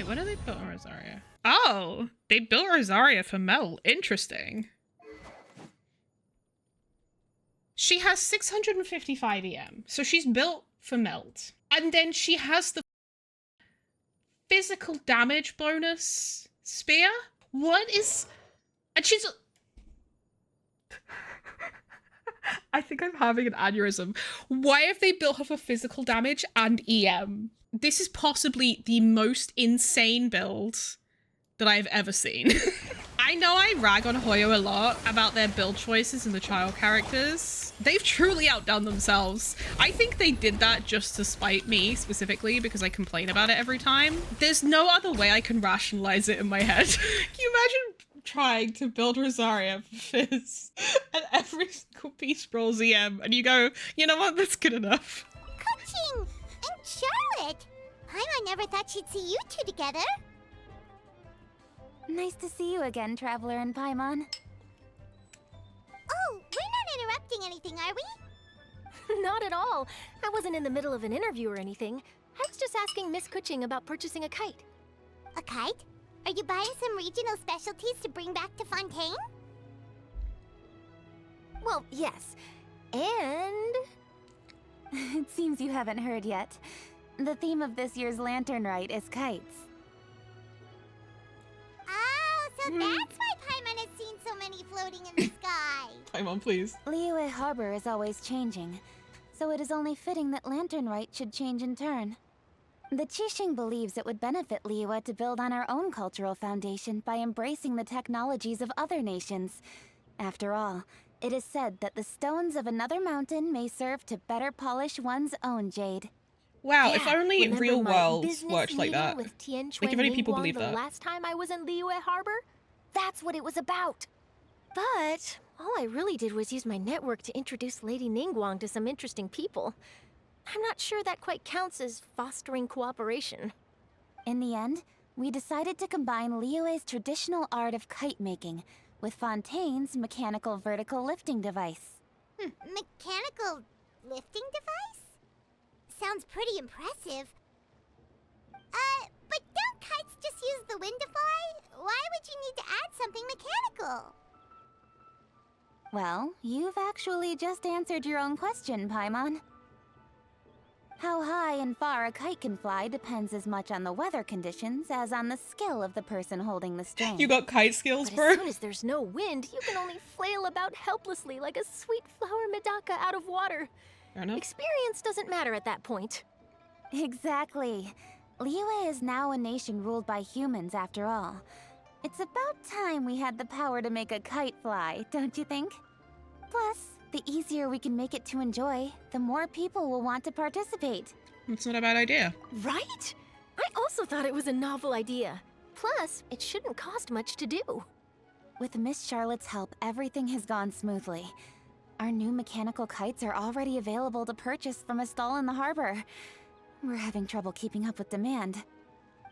Wait, what are they built on Rosaria? Oh, they built Rosaria for Mel. Interesting. She has 655 EM, so she's built for melt. And then she has the physical damage bonus spear? What is... And she's... I think I'm having an aneurysm. Why have they built her for physical damage and EM? This is possibly the most insane build that I've ever seen. I know I rag on Hoyo a lot about their build choices and the child characters. They've truly outdone themselves. I think they did that just to spite me specifically because I complain about it every time. There's no other way I can rationalize it in my head. Can you imagine trying to build Rosaria for Fizz and every single piece rolls EM and you go, you know what, that's good enough. Coaching! And Charlotte! Paimon never thought she'd see you two together. Nice to see you again, Traveler and Paimon. Oh, we're not interrupting anything, are we? Not at all. I wasn't in the middle of an interview or anything. I was just asking Miss Kuching about purchasing a kite. A kite? Are you buying some regional specialties to bring back to Fontaine? Well, yes. And... It seems you haven't heard yet. The theme of this year's Lantern Rite is kites. Oh, so that's why Paimon has seen so many floating in the sky. Paimon, please. Liyue Harbor is always changing, so it is only fitting that Lantern Rite should change in turn. The Qixing believes it would benefit Liyue to build on our own cultural foundation by embracing the technologies of other nations. After all, it is said that the stones of another mountain may serve to better polish one's own jade. Wow, yeah, if only remember real my worlds business worked like meeting that. with Tian Like, if only people Ningguang believe the that. last time I was in Liyue Harbor? That's what it was about. But all I really did was use my network to introduce Lady Ningguang to some interesting people. I'm not sure that quite counts as fostering cooperation. In the end, we decided to combine Liyue's traditional art of kite making with Fontaine's mechanical vertical lifting device. Mechanical lifting device? Sounds pretty impressive. But don't kites just use the wind to fly? Why would you need to add something mechanical? Well, you've actually just answered your own question, Paimon. How high and far a kite can fly depends as much on the weather conditions as on the skill of the person holding the string. You got kite skills, But bro? as soon as there's no wind, you can only flail about helplessly like a sweet flower medaka out of water. Fair enough. Experience doesn't matter at that point. Exactly. Liyue is now a nation ruled by humans, after all. It's about time we had the power to make a kite fly, don't you think? Plus, the easier we can make it to enjoy, the more people will want to participate. That's not a bad idea. Right? I also thought it was a novel idea. Plus, it shouldn't cost much to do. With Miss Charlotte's help, everything has gone smoothly. Our new mechanical kites are already available to purchase from a stall in the harbor. We're having trouble keeping up with demand.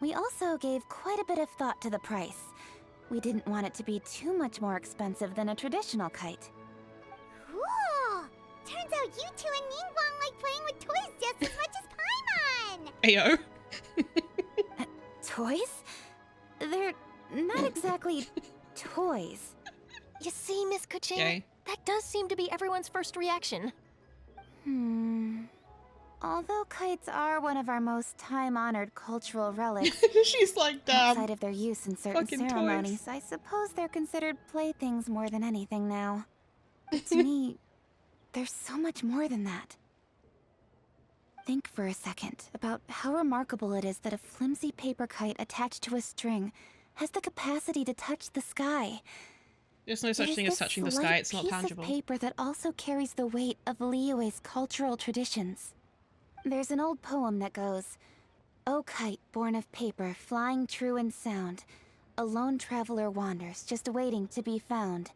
We also gave quite a bit of thought to the price. We didn't want it to be too much more expensive than a traditional kite. Cool! Turns out you two and Ningguang like playing with toys just as much as Paimon! Ayo. Toys? They're not exactly toys. You see, Miss Kuching? Yay. That does seem to be everyone's first reaction. Although kites are one of our most time-honored cultural relics, She's like, damn. outside of their use in certain Fucking ceremonies, toys. I suppose they're considered playthings more than anything now. To me, there's so much more than that. Think for a second about how remarkable it is that a flimsy paper kite attached to a string has the capacity to touch the sky. There's no It such is thing as this touching the slight sky, it's not piece tangible. of paper that also carries the weight of Liyue's cultural traditions. There's an old poem that goes, "O kite born of paper, flying true and sound, a lone traveler wanders, just waiting to be found."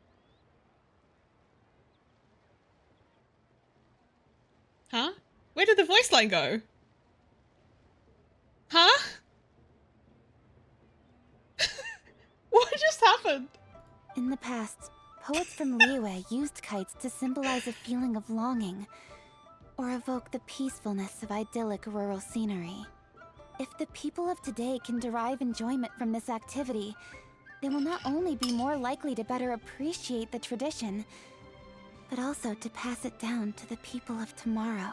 Huh? Where did the voice line go? Huh? What just happened? In the past, poets from Liyue used kites to symbolize a feeling of longing, or evoke the peacefulness of idyllic rural scenery. If the people of today can derive enjoyment from this activity, they will not only be more likely to better appreciate the tradition, but also to pass it down to the people of tomorrow.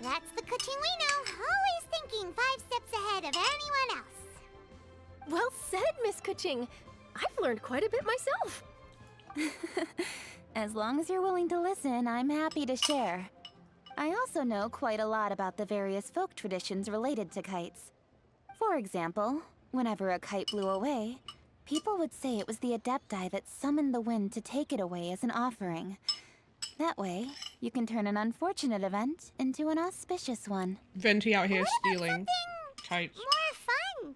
That's the Kuching we know, always thinking 5 steps ahead of anyone else. Well said, Miss Kuching. I've learned quite a bit myself. As long as you're willing to listen, I'm happy to share. I also know quite a lot about the various folk traditions related to kites. For example, whenever a kite blew away, people would say it was the adepti that summoned the wind to take it away as an offering. That way, you can turn an unfortunate event into an auspicious one. Venti out here stealing kites. More fun.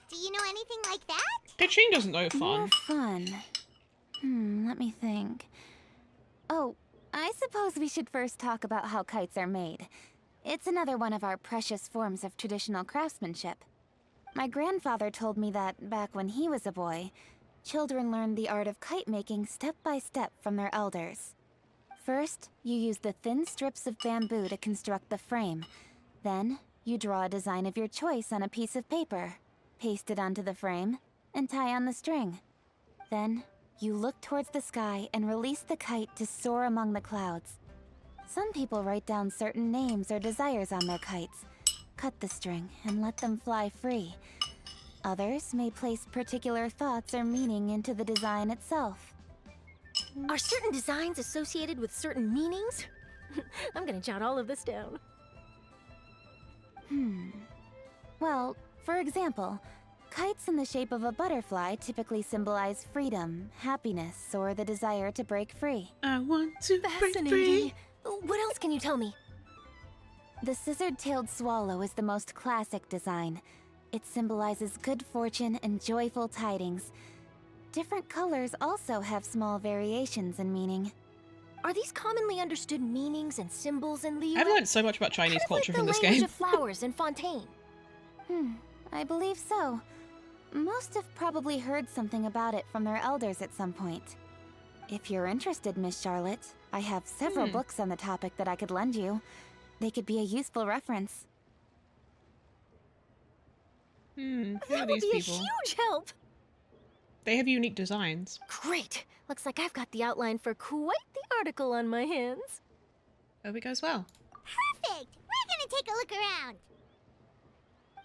Do you know anything like that? Pitching doesn't know More fun. fun. Let me think. Oh, I suppose we should first talk about how kites are made. It's another one of our precious forms of traditional craftsmanship. My grandfather told me that, back when he was a boy, children learned the art of kite making step by step from their elders. First, you use the thin strips of bamboo to construct the frame. Then, you draw a design of your choice on a piece of paper, paste it onto the frame, and tie on the string. Then, you look towards the sky and release the kite to soar among the clouds. Some people write down certain names or desires on their kites, cut the string, and let them fly free. Others may place particular thoughts or meaning into the design itself. Are certain designs associated with certain meanings? I'm gonna jot all of this down. Well, for example, kites in the shape of a butterfly typically symbolize freedom, happiness, or the desire to break free. I want to break Fascinating. free. What else can you tell me? The scissor-tailed swallow is the most classic design. It symbolizes good fortune and joyful tidings. Different colors also have small variations in meaning. Are these commonly understood meanings and symbols in Liyue? I've learned so much about Chinese culture from this the language game. of flowers in Fontaine. I believe so. Most have probably heard something about it from their elders at some point. If you're interested, Miss Charlotte, I have several books on the topic that I could lend you. They could be a useful reference. Who are That would these be people? a huge help. They have unique designs. Great. Looks like I've got the outline for quite the article on my hands. Hope it goes well. Perfect. We're gonna take a look around.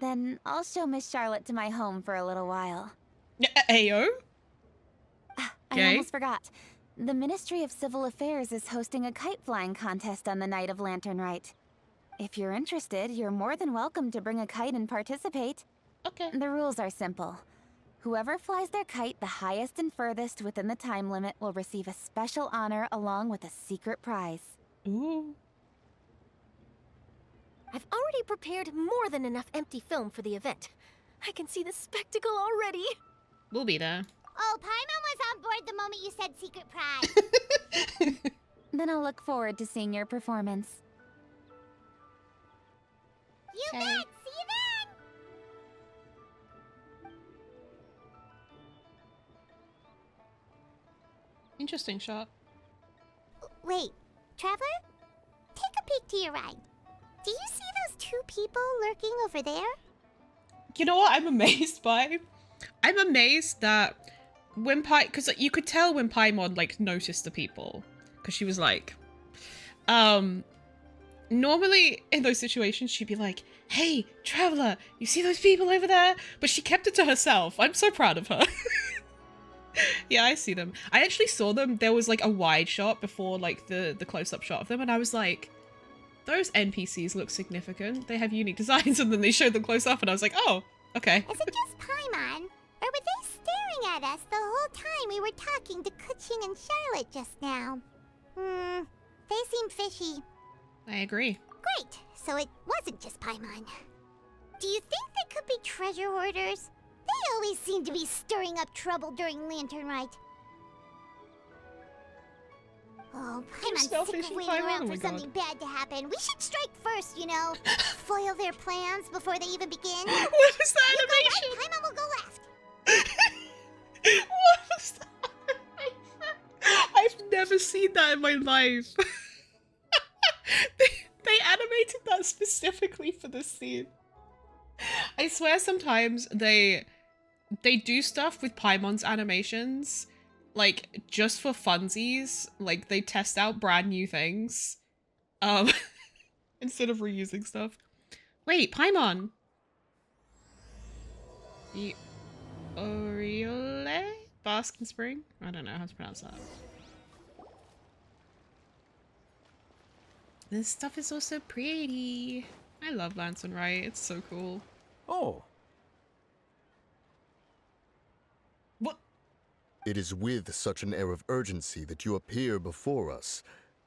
Then I'll show Miss Charlotte to my home for a little while. Ayo? I Okay. almost forgot. The Ministry of Civil Affairs is hosting a kite flying contest on the night of Lantern Rite. If you're interested, you're more than welcome to bring a kite and participate. Okay. The rules are simple. Whoever flies their kite the highest and furthest within the time limit will receive a special honor along with a secret prize. Ooh. I've already prepared more than enough empty film for the event. I can see the spectacle already. We'll be there. Oh, Paimon was on board the moment you said secret prize. Then I'll look forward to seeing your performance. You Okay. bet. See you then. Interesting shot. Wait, Traveler? Take a peek to your right. Do you see those 2 people lurking over there? You know what I'm amazed by? I'm amazed that when because you could tell when Paimon like noticed the people, because she was like, normally in those situations she'd be like, "Hey, Traveler, you see those people over there?" But she kept it to herself. I'm so proud of her. Yeah, I see them. I actually saw them. There was like a wide shot before like the close-up shot of them, and I was like, those NPCs look significant. They have unique designs, and then they showed them close up, and I was like, oh, okay. Is it just Paimon? Or were they staring at us the whole time we were talking to Kuching and Charlotte just now? They seem fishy. I agree. Great, so it wasn't just Paimon. Do you think they could be treasure hoarders? They always seem to be stirring up trouble during Lantern Rite. Oh, Paimon's smell sick fishy, of waiting Paimon? around Oh for my God. something bad to happen. We should strike first, you know. Foil their plans before they even begin. What is that You go animation? right, Paimon will go left. What was that animation? I've never seen that in my life. they animated that specifically for this scene. I swear sometimes they do stuff with Paimon's animations, like, just for funsies. Like, they test out brand new things, instead of reusing stuff. Wait, Paimon! The Oriole? Basking Spring? I don't know how to pronounce that. This stuff is also pretty. I love Lantern Rite, it's so cool. Oh. What? It is with such an air of urgency that you appear before us.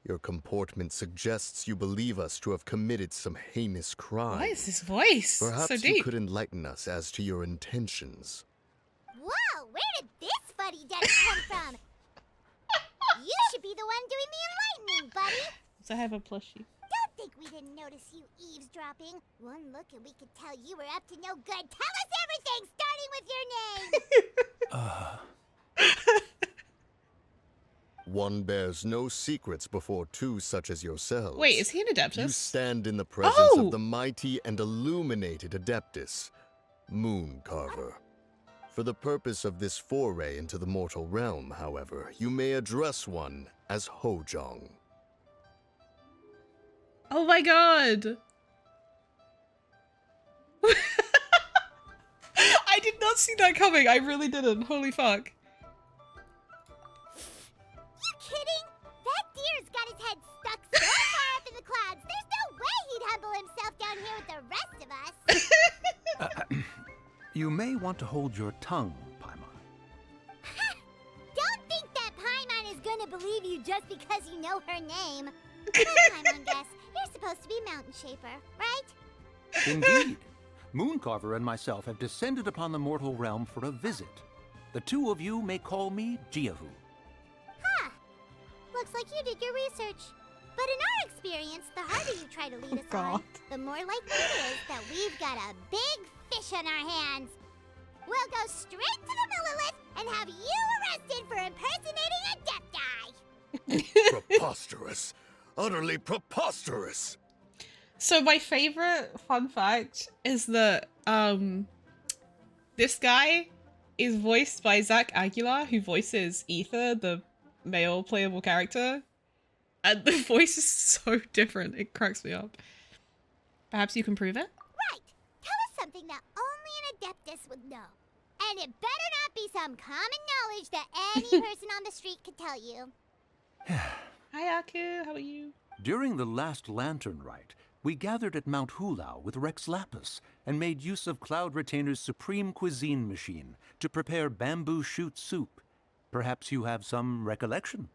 Your comportment suggests you believe us to have committed some heinous crime. What is this voice? Perhaps So you deep. could enlighten us as to your intentions. Whoa, where did this fuddy-duddy come from? You should be the one doing the enlightening, buddy. So I have a plushie. Don't think we didn't notice you eavesdropping. One look and we could tell you were up to no good. Tell us everything, starting with your name. One bears no secrets before two such as yourselves. Wait, is he an You Adeptus? stand in the presence Oh! of the mighty and illuminated Adeptus, Mooncarver. For the purpose of this foray into the mortal realm, however, you may address one as Hojong. Oh my god! I did not see that coming, I really didn't. Holy fuck. You kidding? That deer's got his head stuck so far up in the clouds. There's no way he'd humble himself down here with the rest of us. You may want to hold your tongue, Paimon. Don't think that Paimon is gonna believe you just because you know her name. Let Paimon guess. You're supposed to be Mountain Shaper, right? Indeed. Mooncarver and myself have descended upon the mortal realm for a visit. The two of you may call me Jiahu. Huh. Looks like you did your research. But in our experience, the harder you try to lead us God. on, the more likely it is that we've got a big fish on our hands. We'll go straight to the Millilith and have you arrested for impersonating Adepti. Preposterous. Utterly preposterous. So my favorite fun fact is that this guy is voiced by Zach Aguilar, who voices Ether, the male playable character. And the voice is so different, it cracks me up. Perhaps you can prove it? Right. Tell us something that only an Adeptus would know. And it better not be some common knowledge that any person on the street could tell you. Hi Aku, how are you? During the last Lantern Rite, we gathered at Mount Hulau with Rex Lapis and made use of Cloud Retainer's supreme cuisine machine to prepare bamboo shoot soup. Perhaps you have some recollection?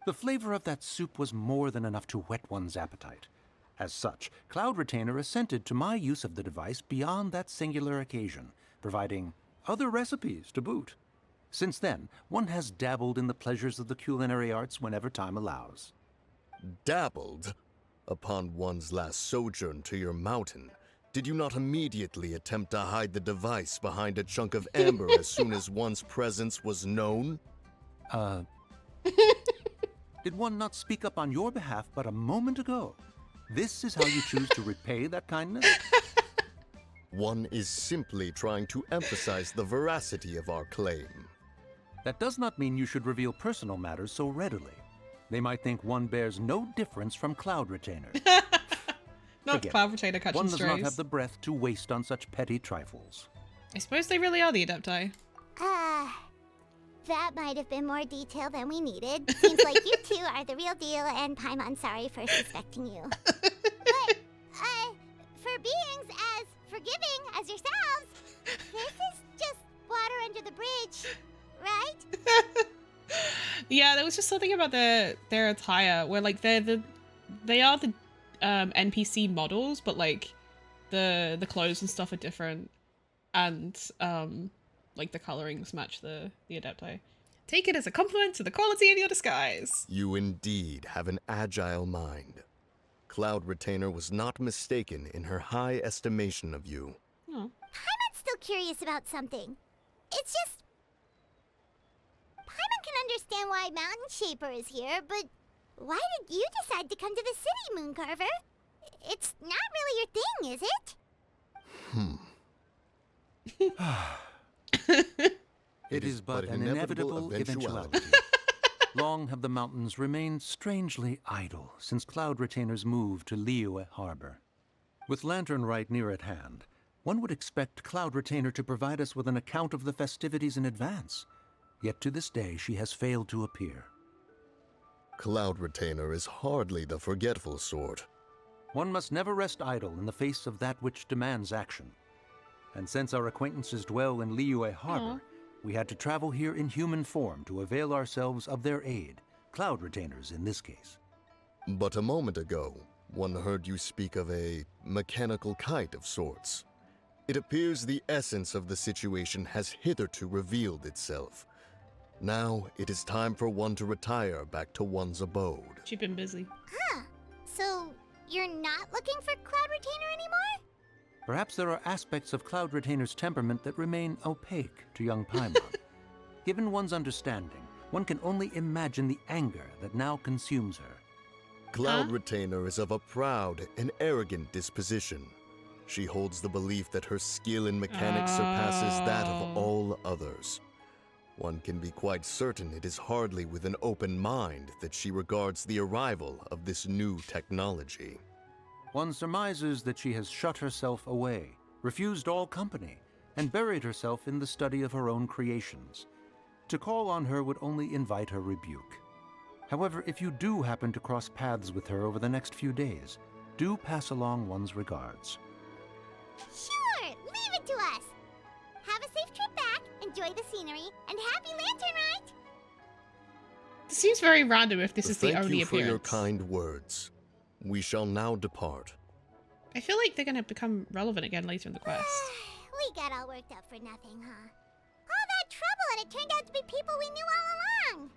The flavor of that soup was more than enough to whet one's appetite. As such, Cloud Retainer assented to my use of the device beyond that singular occasion, providing other recipes to boot. Since then, one has dabbled in the pleasures of the culinary arts whenever time allows. Dabbled? Upon one's last sojourn to your mountain, did you not immediately attempt to hide the device behind a chunk of amber as soon as one's presence was known? Did one not speak up on your behalf but a moment ago? This is how you choose to repay that kindness? One is simply trying to emphasize the veracity of our claim. That does not mean you should reveal personal matters so readily. They might think one bears no difference from Cloud Retainer. Not Forget Cloud Retainer catching One does not strays. have the breath to waste on such petty trifles. I suppose they really are the Adepti. That might have been more detail than we needed. Seems like you two are the real deal, and Paimon sorry for suspecting you. But, for beings as forgiving as yourselves, this is just water under the bridge, right? Yeah, there was just something about their attire where like they are the NPC models, but like the clothes and stuff are different, and like the colorings match the Adepti. Take it as a compliment to the quality of your disguise. You indeed have an agile mind. Cloud Retainer was not mistaken in her high estimation of you. Oh. Paimon's still curious about something. It's just... Paimon can understand why Mountain Shaper is here, but why did you decide to come to the city, Mooncarver? It's not really your thing, is it? It is but an inevitable eventuality. Long have the mountains remained strangely idle since cloud retainers moved to Liyue Harbor. With Lantern Rite near at hand, one would expect Cloud Retainer to provide us with an account of the festivities in advance. Yet to this day, she has failed to appear. Cloud Retainer is hardly the forgetful sort. One must never rest idle in the face of that which demands action. And since our acquaintances dwell in Liyue Harbor, we had to travel here in human form to avail ourselves of their aid, Cloud Retainers in this case. But a moment ago, one heard you speak of a mechanical kite of sorts. It appears the essence of the situation has hitherto revealed itself. Now it is time for one to retire back to one's abode. She's been busy. Huh. So, you're not looking for Cloud Retainer anymore? Perhaps there are aspects of Cloud Retainer's temperament that remain opaque to young Paimon. Given one's understanding, one can only imagine the anger that now consumes her. Cloud Retainer is of a proud and arrogant disposition. She holds the belief that her skill in mechanics surpasses that of all others. One can be quite certain it is hardly with an open mind that she regards the arrival of this new technology. One surmises that she has shut herself away, refused all company, and buried herself in the study of her own creations. To call on her would only invite her rebuke. However, if you do happen to cross paths with her over the next few days, do pass along one's regards. Sure, leave it to us. Have a safe trip back, enjoy the scenery, and happy Lantern Rite! It seems very random if this is the only Thank you for your appearance. kind words. We shall now depart. I feel like they're gonna become relevant again later in the quest. We got all worked up for nothing, huh? All that trouble and it turned out to be people we knew all along!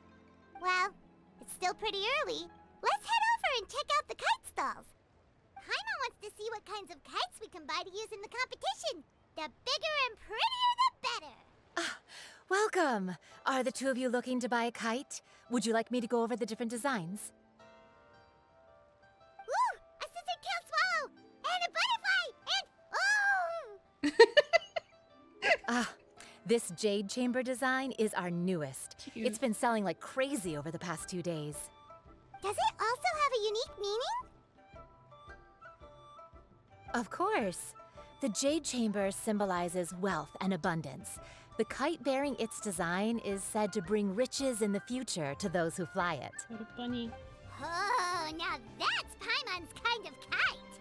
Well, it's still pretty early. Let's head over and check out the kite stalls. Paimon wants to see what kinds of kites we can buy to use in the competition. The bigger and prettier, the better. Welcome! Are the two of you looking to buy a kite? Would you like me to go over the different designs? Ooh, a scissor tail swallow! And a butterfly! And This jade chamber design is our newest. Cute. It's been selling like crazy over the past 2 days. does it also have a unique meaning? Of course. The jade chamber symbolizes wealth and abundance. The kite bearing its design is said to bring riches in the future to those who fly it. What a bunny. Oh, now that's Paimon's kind of kite!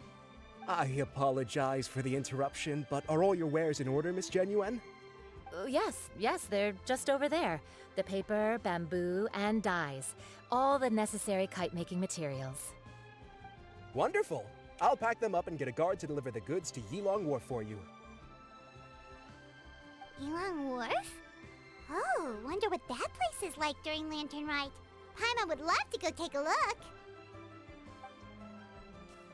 I apologize for the interruption, but are all your wares in order, Miss Genuine? Yes, they're just over there. The paper, bamboo, and dyes. All the necessary kite-making materials. Wonderful! I'll pack them up and get a guard to deliver the goods to Yilong Wharf for you. Yilong Wharf? Oh, wonder what that place is like during Lantern Rite. Paimon would love to go take a look.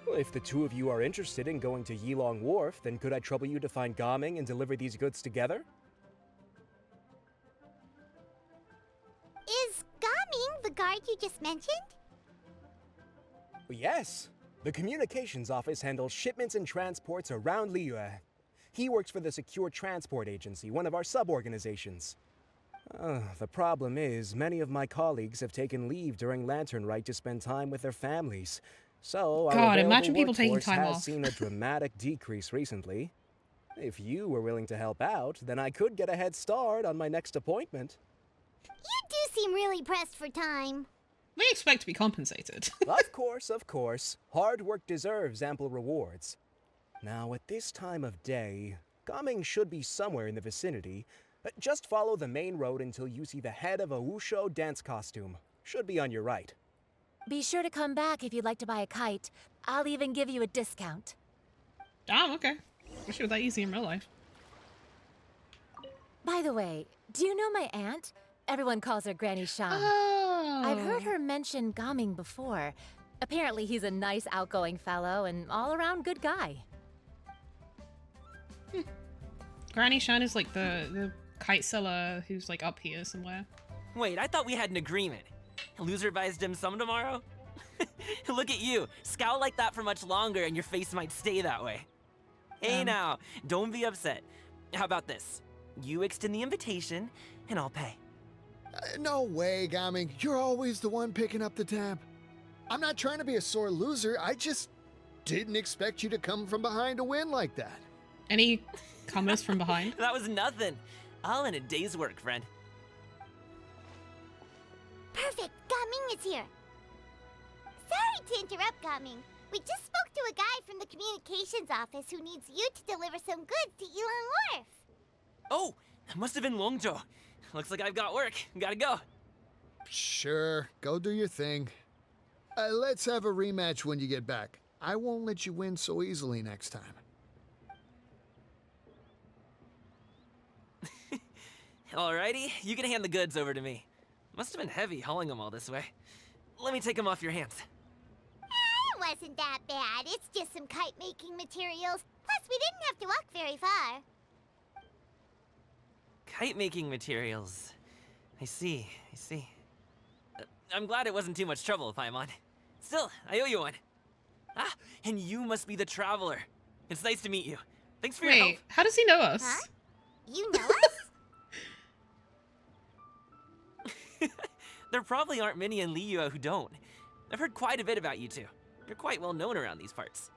Well, if the two of you are interested in going to Yilong Wharf, then could I trouble you to find Gaming and deliver these goods together? Is Gaming the guard you just mentioned? Yes. The communications office handles shipments and transports around Liyue. He works for the Secure Transport Agency, one of our sub-organizations. The problem is, many of my colleagues have taken leave during Lantern Rite to spend time with their families. So our God, available imagine people taking workforce time has off. seen a dramatic decrease recently. If you were willing to help out, then I could get a head start on my next appointment. You do seem really pressed for time. We expect to be compensated. Of course. Hard work deserves ample rewards. Now, at this time of day, Gaming should be somewhere in the vicinity. Just follow the main road until you see the head of a Wushu dance costume. Should be on your right. Be sure to come back if you'd like to buy a kite. I'll even give you a discount. Oh, okay. Wish it was that easy in real life. By the way, do you know my aunt? Everyone calls her Granny Shan. Oh. I've heard her mention Gaming before. Apparently he's a nice, outgoing fellow and all-around good guy. Granny Shan is like the kite seller who's like up here somewhere. Wait, I thought we had an agreement. Loser buys dim sum tomorrow? Look at you. Scowl like that for much longer and your face might stay that way. Hey now, don't be upset. How about this? You extend the invitation, and I'll pay. No way, Gaming. You're always the one picking up the tab. I'm not trying to be a sore loser. I just didn't expect you to come from behind to win like that. Any comments from behind? That was nothing. All in a day's work, friend. Perfect! Gaming is here! Sorry to interrupt, Gaming. We just spoke to a guy from the communications office who needs you to deliver some goods to Elon Wharf. Oh, that must have been Longzhou. Looks like I've got work. Gotta go. Sure, go do your thing. Let's have a rematch when you get back. I won't let you win so easily next time. Alrighty, you can hand the goods over to me. Must have been heavy hauling them all this way. Let me take them off your hands. It wasn't that bad. It's just some kite-making materials. Plus, we didn't have to walk very far. Kite-making materials. I see. I'm glad it wasn't too much trouble, Paimon. Still, I owe you one. Ah, and you must be the traveler. It's nice to meet you. Thanks for your help. Wait, how does he know us? Huh? You know us? There probably aren't many in Liyue who don't. I've heard quite a bit about you two. You're quite well known around these parts.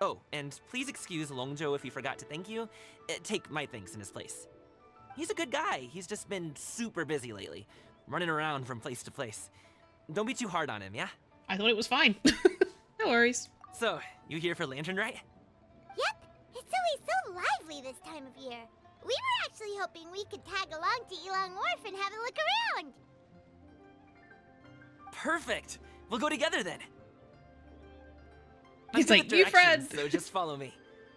Oh, and please excuse Longzhou if he forgot to thank you. Take my thanks in his place. He's a good guy. He's just been super busy lately, running around from place to place. Don't be too hard on him, yeah? I thought it was fine. No worries. So, you here for Lantern, right? Yep. It's always so lively this time of year. We were actually hoping we could tag along to Elon Wharf and have a look around. Perfect. We'll go together then. He's I'm like, good "You at directions, friend." So just follow me.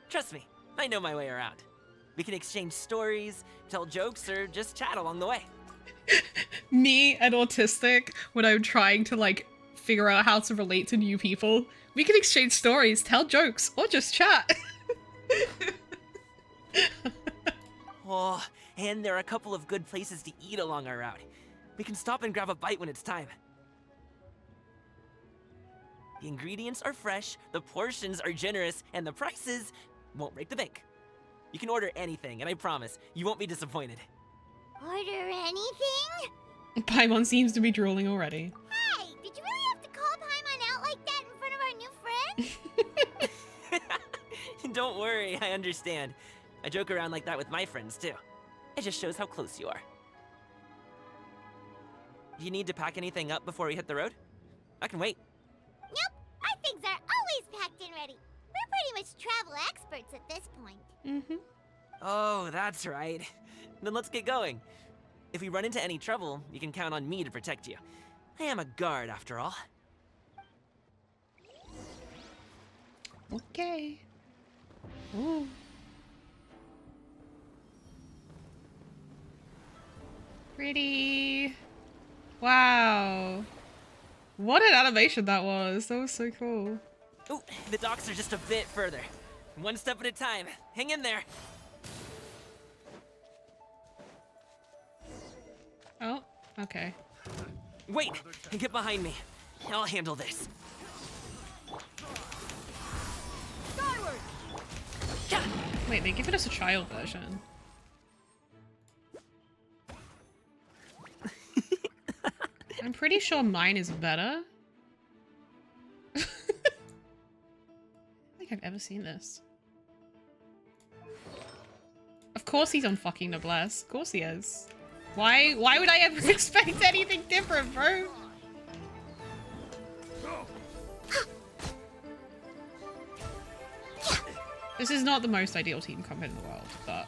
Trust me, I know my way around. We can exchange stories, tell jokes, or just chat along the way. Me and autistic, when I'm trying to like figure out how to relate to new people, we can exchange stories, tell jokes, or just chat. Oh, and there are a couple of good places to eat along our route. We can stop and grab a bite when it's time. The ingredients are fresh, the portions are generous, and the prices won't break the bank. You can order anything, and I promise, you won't be disappointed. Order anything? Paimon seems to be drooling already. Hey, did you really have to call Paimon out like that in front of our new friend? Don't worry, I understand. I joke around like that with my friends, too. It just shows how close you are. Do you need to pack anything up before we hit the road? I can wait. Nope, our things are always packed and ready. We're pretty much travel experts at this point. Mm-hmm. Oh, that's right. Then let's get going. If we run into any trouble, you can count on me to protect you. I am a guard, after all. Okay. Ooh. Pretty. Wow. What an animation that was. That was so cool. Ooh, the docks are just a bit further. One step at a time. Hang in there. Oh, okay. Wait, and get behind me. I'll handle this. Skyward! Wait, they give us a child version. I'm pretty sure mine is better. I don't think I've ever seen this. Of course he's on fucking Noblesse. Of course he is. Why would I ever expect anything different, bro? This is not the most ideal team combat in the world, but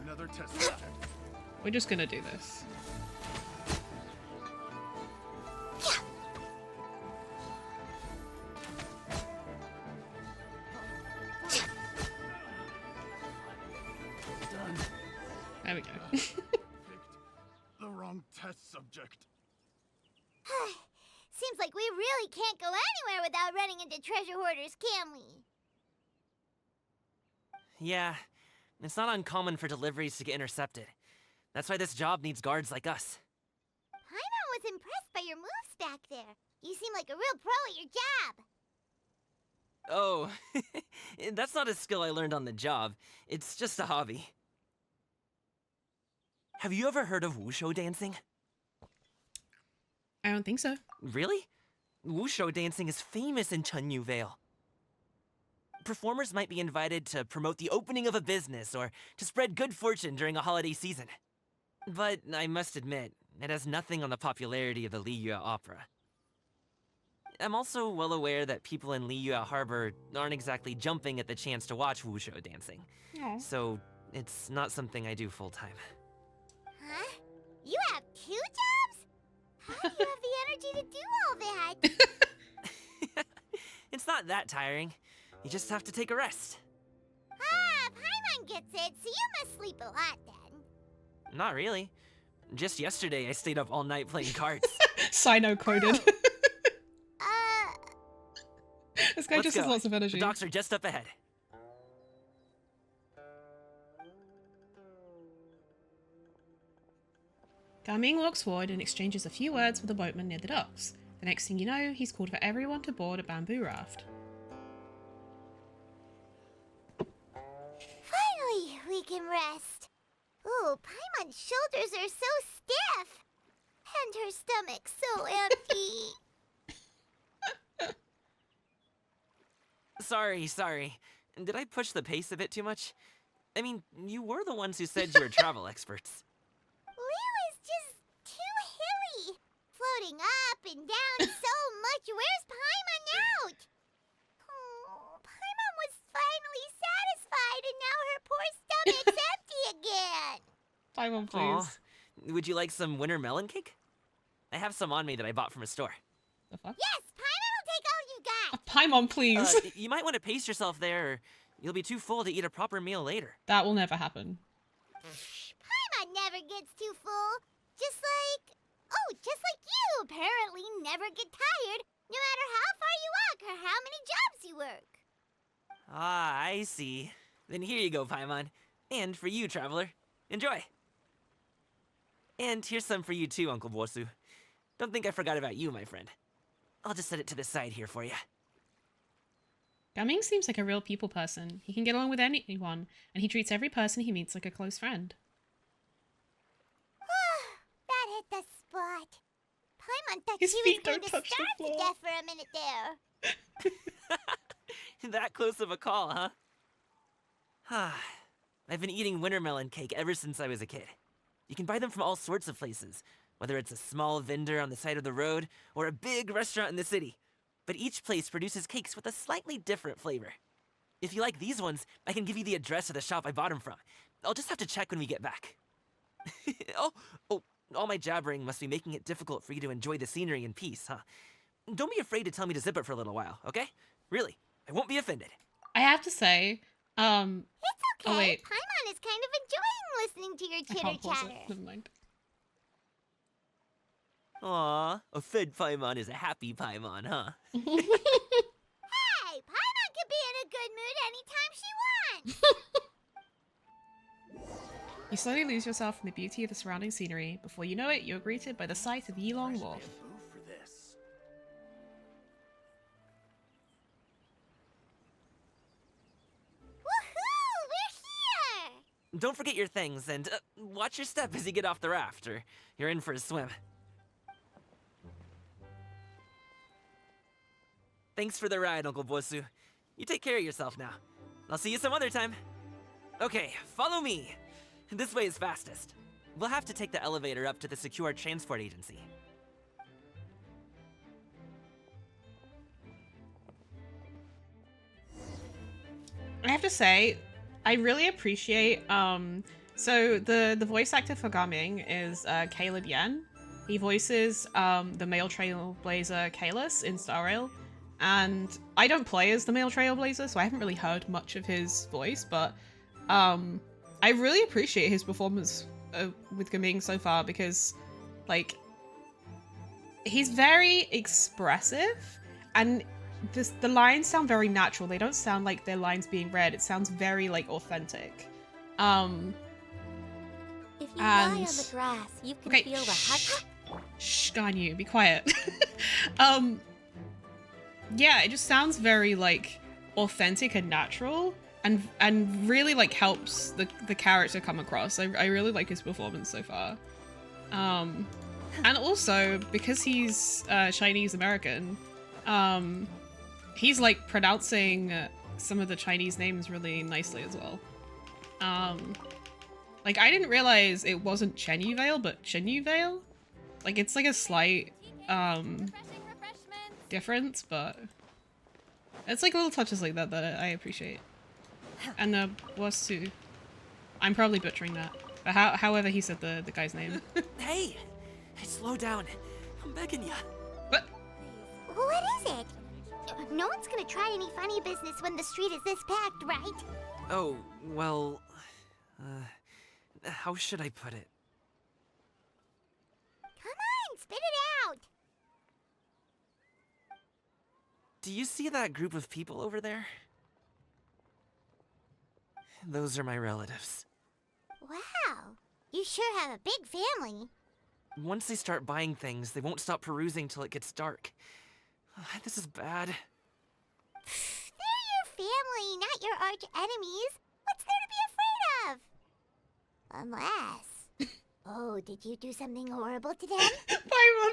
Another test subject. we're just gonna do this. There we go. Picked the wrong test subject. Seems like we really can't go anywhere without running into treasure hoarders, can we? Yeah, it's not uncommon for deliveries to get intercepted. That's why this job needs guards like us. Paimon was impressed by your moves back there. You seem like a real pro at your job. Oh, that's not a skill I learned on the job. It's just a hobby. Have you ever heard of wushu dancing? I don't think so. Really? Wushu dancing is famous in Chunyu Vale. Performers might be invited to promote the opening of a business or to spread good fortune during a holiday season. But I must admit, it has nothing on the popularity of the Liyue Opera. I'm also well aware that people in Liyue Harbor aren't exactly jumping at the chance to watch wushu dancing. Aw. So, it's not something I do full-time. Huh? You have 2 jobs? How do you have the energy to do all that? It's not that tiring. You just have to take a rest. Ah, Paimon gets it, so you must sleep a lot then. Not really. Just yesterday, I stayed up all night playing cards. Sino coded. This guy Let's just go. has lots of energy. The docks are just up ahead. Gaming walks forward and exchanges a few words with a boatman near the docks. The next thing you know, he's called for everyone to board a bamboo raft. Finally, we can rest. Ooh, Paimon's shoulders are so stiff. And her stomach's so empty. Sorry. Did I push the pace a bit too much? I mean, you were the ones who said you were travel experts. Liu is just too hilly. Floating up and down so much. Where's Paimon out? Oh, Paimon was finally satisfied and now her poor stomach's empty again. Paimon, please. Aw. Would you like some winter melon cake? I have some on me that I bought from a store. The fuck? Yes, Paimon will take all you got. Paimon, please. You might want to pace yourself there, or you'll be too full to eat a proper meal later. That will never happen. Paimon never gets too full. Just like you apparently never get tired, no matter how far you walk or how many jobs you work. Ah, I see. Then here you go, Paimon. And for you, traveler. Enjoy. And here's some for you too, Uncle Bosu. Don't think I forgot about you, my friend. I'll just set it to the side here for you. Gaming seems like a real people person. He can get along with anyone, and he treats every person he meets like a close friend. That hit the spot. Paimon thought His she was feet going don't to touch the starve to floor. death for a minute there. That close of a call, huh? I've been eating winter melon cake ever since I was a kid. You can buy them from all sorts of places, whether it's a small vendor on the side of the road or a big restaurant in the city. But each place produces cakes with a slightly different flavor. If you like these ones, I can give you the address of the shop I bought them from. I'll just have to check when we get back. Oh, all my jabbering must be making it difficult for you to enjoy the scenery in peace, huh? Don't be afraid to tell me to zip it for a little while, okay? Really, I won't be offended. I have to say, It's okay. Oh, wait. Paimon is kind of enjoying listening to your I can't pause chitter-chatter. it. Never mind. Aw, a fed Paimon is a happy Paimon, huh? Hey, Paimon can be in a good mood anytime she wants. You slowly lose yourself in the beauty of the surrounding scenery. Before you know it, you're greeted by the sight of Yilong Wharf. For this. Woohoo! We're here! Don't forget your things, and watch your step as you get off the raft, or you're in for a swim. Thanks for the ride, Uncle Bosu. You take care of yourself now. I'll see you some other time. Okay, follow me. This way is fastest. We'll have to take the elevator up to the secure transport agency. I have to say, I really appreciate, so the voice actor for Gaming is Caleb Yen. He voices the male trailblazer Kalis in Star Rail. And I don't play as the male trailblazer, so I haven't really heard much of his voice, but I really appreciate his performance with Gaming so far because, like, he's very expressive and the lines sound very natural. They don't sound like they're lines being read. It sounds very, like, authentic. If you lie on the grass, you can okay, feel the hot. Shh, Ganyu, be quiet. Yeah, it just sounds very, like, authentic and natural, and really like helps the character come across. I really like his performance so far. And also because he's Chinese American, he's like pronouncing some of the Chinese names really nicely as well. Like I didn't realize it wasn't Chenyu Vale, but Chenyu Vale. Like it's like a slight difference, but it's like little touches like that that I appreciate. And was too. I'm probably butchering that, but however he said the guy's name. Hey, slow down. I'm begging ya. What? What is it? No one's gonna try any funny business when the street is this packed, right? Oh, well, how should I put it? Come on, spit it out! Do you see that group of people over there? Those are my relatives. Wow, you sure have a big family. Once they start buying things, they won't stop perusing till it gets dark. This is bad. They're your family, not your arch enemies. What's there to be afraid of? Unless... Oh, did you do something horrible to them?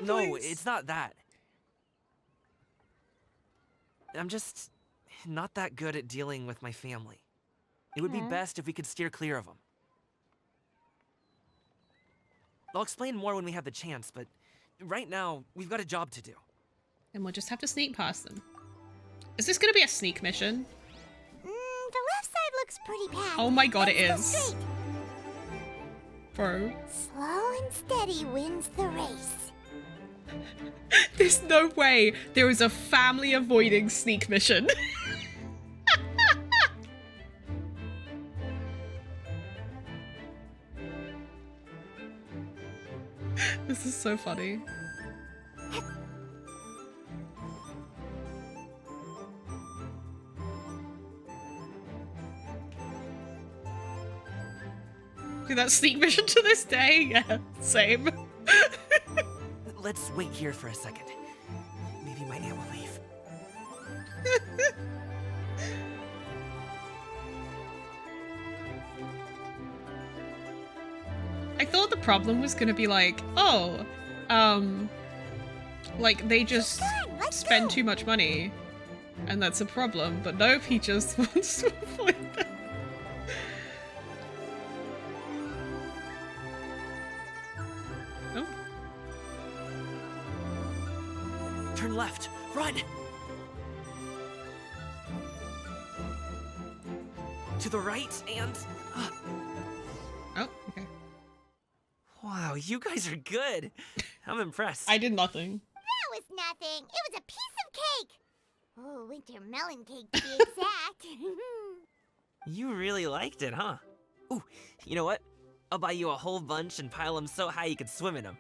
No, it's not that. I'm just not that good at dealing with my family. It would be best if we could steer clear of them. I'll explain more when we have the chance, but right now, we've got a job to do. And we'll just have to sneak past them. Is this gonna be a sneak mission? The left side looks pretty bad. Oh my god, it Let's go is. straight. Bro. Slow and steady wins the race. There's no way there is a family avoiding sneak mission. This is so funny. Do that sneak mission to this day? Yeah, same. Let's wait here for a second. Maybe my aunt will leave. I thought the problem was gonna be like, oh, like they just spend too much money, and that's a problem. But nope, he just wants to avoid them. Oh. Turn left. Run! To the right and... Oh, okay. Wow, you guys are good. I'm impressed. I did nothing. That was nothing. It was a piece of cake. Oh, winter melon cake to be exact. You really liked it, huh? Ooh, you know what? I'll buy you a whole bunch and pile them so high you could swim in them.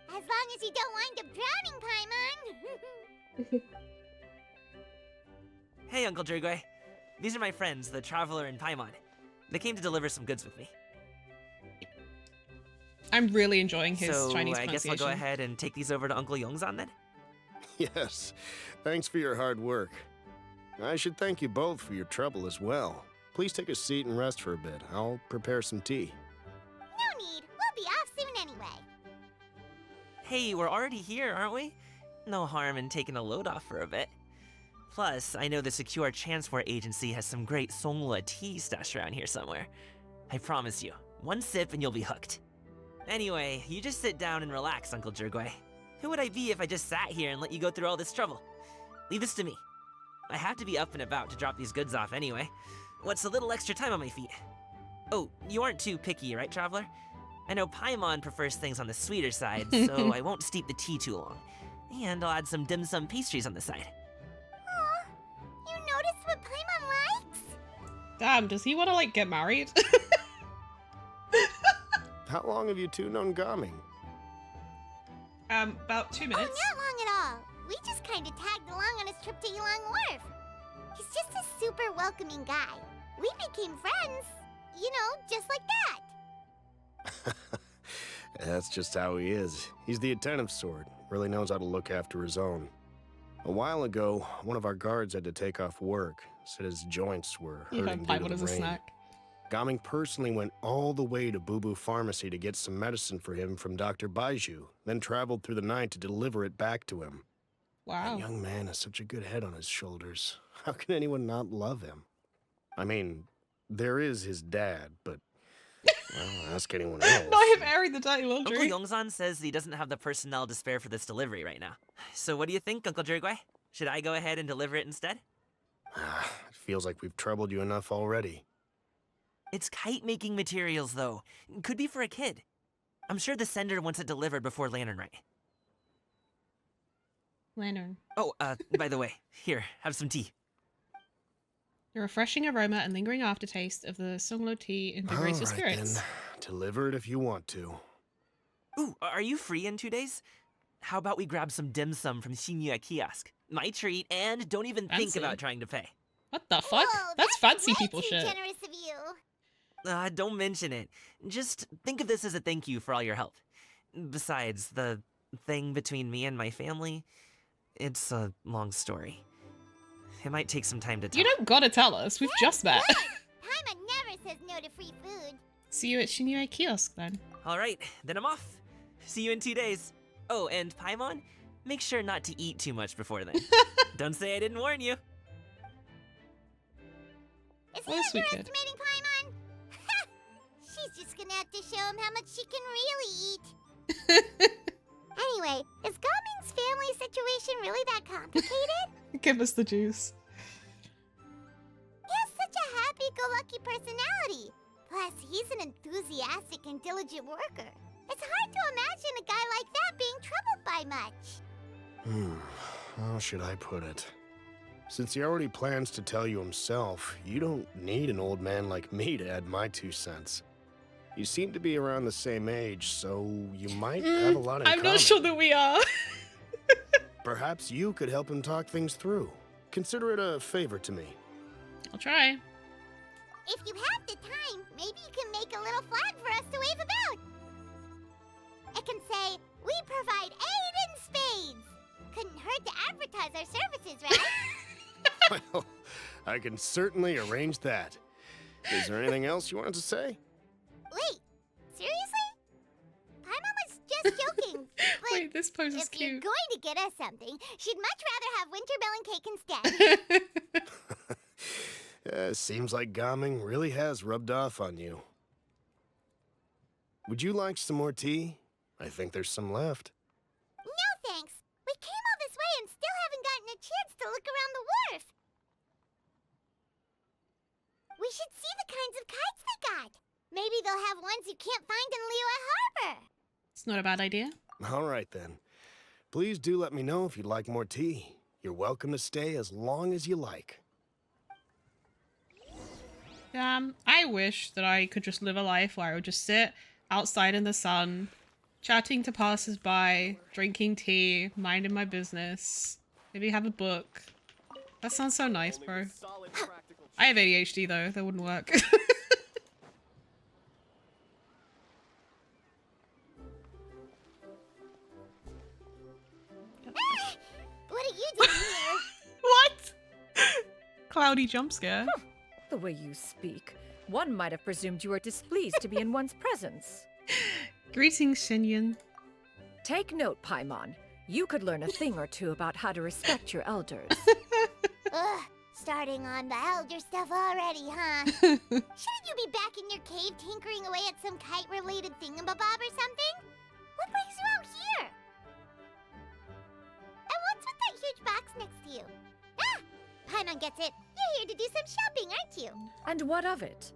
As long as you don't wind up drowning, Paimon. Hey, Uncle Drugway. These are my friends, the Traveler and Paimon. They came to deliver some goods with me. I'm really enjoying his so Chinese I guess pronunciation. I'll go ahead and take these over to Uncle Yongzan then? Yes, thanks for your hard work. I should thank you both for your trouble as well. Please take a seat and rest for a bit. I'll prepare some tea. No need. We'll be off soon anyway. Hey, we're already here, aren't we? No harm in taking a load off for a bit. Plus, I know the Secure Transport Agency has some great Songhua tea stashed around here somewhere. I promise you, one sip and you'll be hooked. Anyway, you just sit down and relax, Uncle Drugway. Who would I be if I just sat here and let you go through all this trouble? Leave this to me. I have to be up and about to drop these goods off anyway. What's a little extra time on my feet? Oh, you aren't too picky, right, Traveler? I know Paimon prefers things on the sweeter side, so I won't steep the tea too long. And I'll add some dim sum pastries on the side. Aw, you noticed what Paimon likes? Damn, does he want to like get married? How long have you two known Gaming? About 2 Oh, minutes. not long at all. We just kind of tagged along on his trip to Yulong Wharf. He's just a super welcoming guy. We became friends. You know, just like that. That's just how he is. He's the attentive sort. Really knows how to look after his own. A while ago, one of our guards had to take off work, said his joints were You hurting have due Paimon to as the a rain. snack. Gaming personally went all the way to Boo Boo Pharmacy to get some medicine for him from Dr. Baiju, then traveled through the night to deliver it back to him. Wow. That young man has such a good head on his shoulders. How can anyone not love him? I mean, there is his dad, but well, ask anyone else. Not him airing the dirty Uncle laundry. Yongzan says he doesn't have the personnel to spare for this delivery right now. So what do you think, Uncle Jirgui? Should I go ahead and deliver it instead? It feels like we've troubled you enough already. It's kite-making materials, though. Could be for a kid. I'm sure the sender wants it delivered before Lantern Rite. Lantern. Oh, by the way, here, have some tea. The refreshing aroma and lingering aftertaste of the Songlo tea invigorates your All right, spirits. then. Deliver it if you want to. Ooh, are you free in 2 days? How about we grab some dim sum from Shinya Kiosk? My treat, and don't even think Fancy. about trying to pay. What the fuck? Whoa, That's fancy way people too shit. generous of you. Don't mention it. Just think of this as a thank you for all your help. Besides, the thing between me and my family, it's a long story. It might take some time to tell. You don't gotta tell us. We've just met. Paimon never says no to free food. See you at Shinyue Kiosk then. All right, then I'm off. See you in 2 days. Oh, and Paimon, make sure not to eat too much before then. Don't say I didn't warn you. Is he What a sweet kid. underestimating Paimon? She's just gonna have to show him how much she can really eat. Anyway, is Gaming's family situation really that complicated? Give us the juice. He has such a happy-go-lucky personality. Plus, he's an enthusiastic and diligent worker. It's hard to imagine a guy like that being troubled by much. How should I put it? Since he already plans to tell you himself, you don't need an old man like me to add my 2 cents. You seem to be around the same age, so you might have a lot in I'm common. not sure that we are. Perhaps you could help him talk things through. Consider it a favor to me. I'll try. If you have the time, maybe you can make a little flag for us to wave about. It can say, "We provide aid in spades." Couldn't hurt to advertise our services, right? Well, I can certainly arrange that. Is there anything else you wanted to say? Wait, seriously? Paimon was just joking. But Wait, this pose is if you're cute. going to get us something, she'd much rather have winter melon cake instead. Seems like Gaming really has rubbed off on you. Would you like some more tea? I think there's some left. No thanks. We came all this way and still haven't gotten a chance to look around the wharf. We should see the kinds of kites they got. Maybe they'll have ones you can't find in Liyue Harbor. It's not a bad idea. All right, then. Please do let me know if you'd like more tea. You're welcome to stay as long as you like. I wish that I could just live a life where I would just sit outside in the sun, chatting to passers-by, drinking tea, minding my business, maybe have a book. That sounds so nice, bro. I have ADHD though, that wouldn't work. What are you doing here? What? Cloudy jump scare. The way you speak, one might have presumed you were displeased to be in one's presence. Greetings, Shinyan. Take note, Paimon. You could learn a thing or two about how to respect your elders. Ugh, starting on the elder stuff already, huh? Shouldn't you be back in your cave tinkering away at some kite-related thingamabob or something? What brings you out here? And what's with that huge box next to you? Ah! Paimon gets it. You're here to do some shopping, aren't you? And what of it?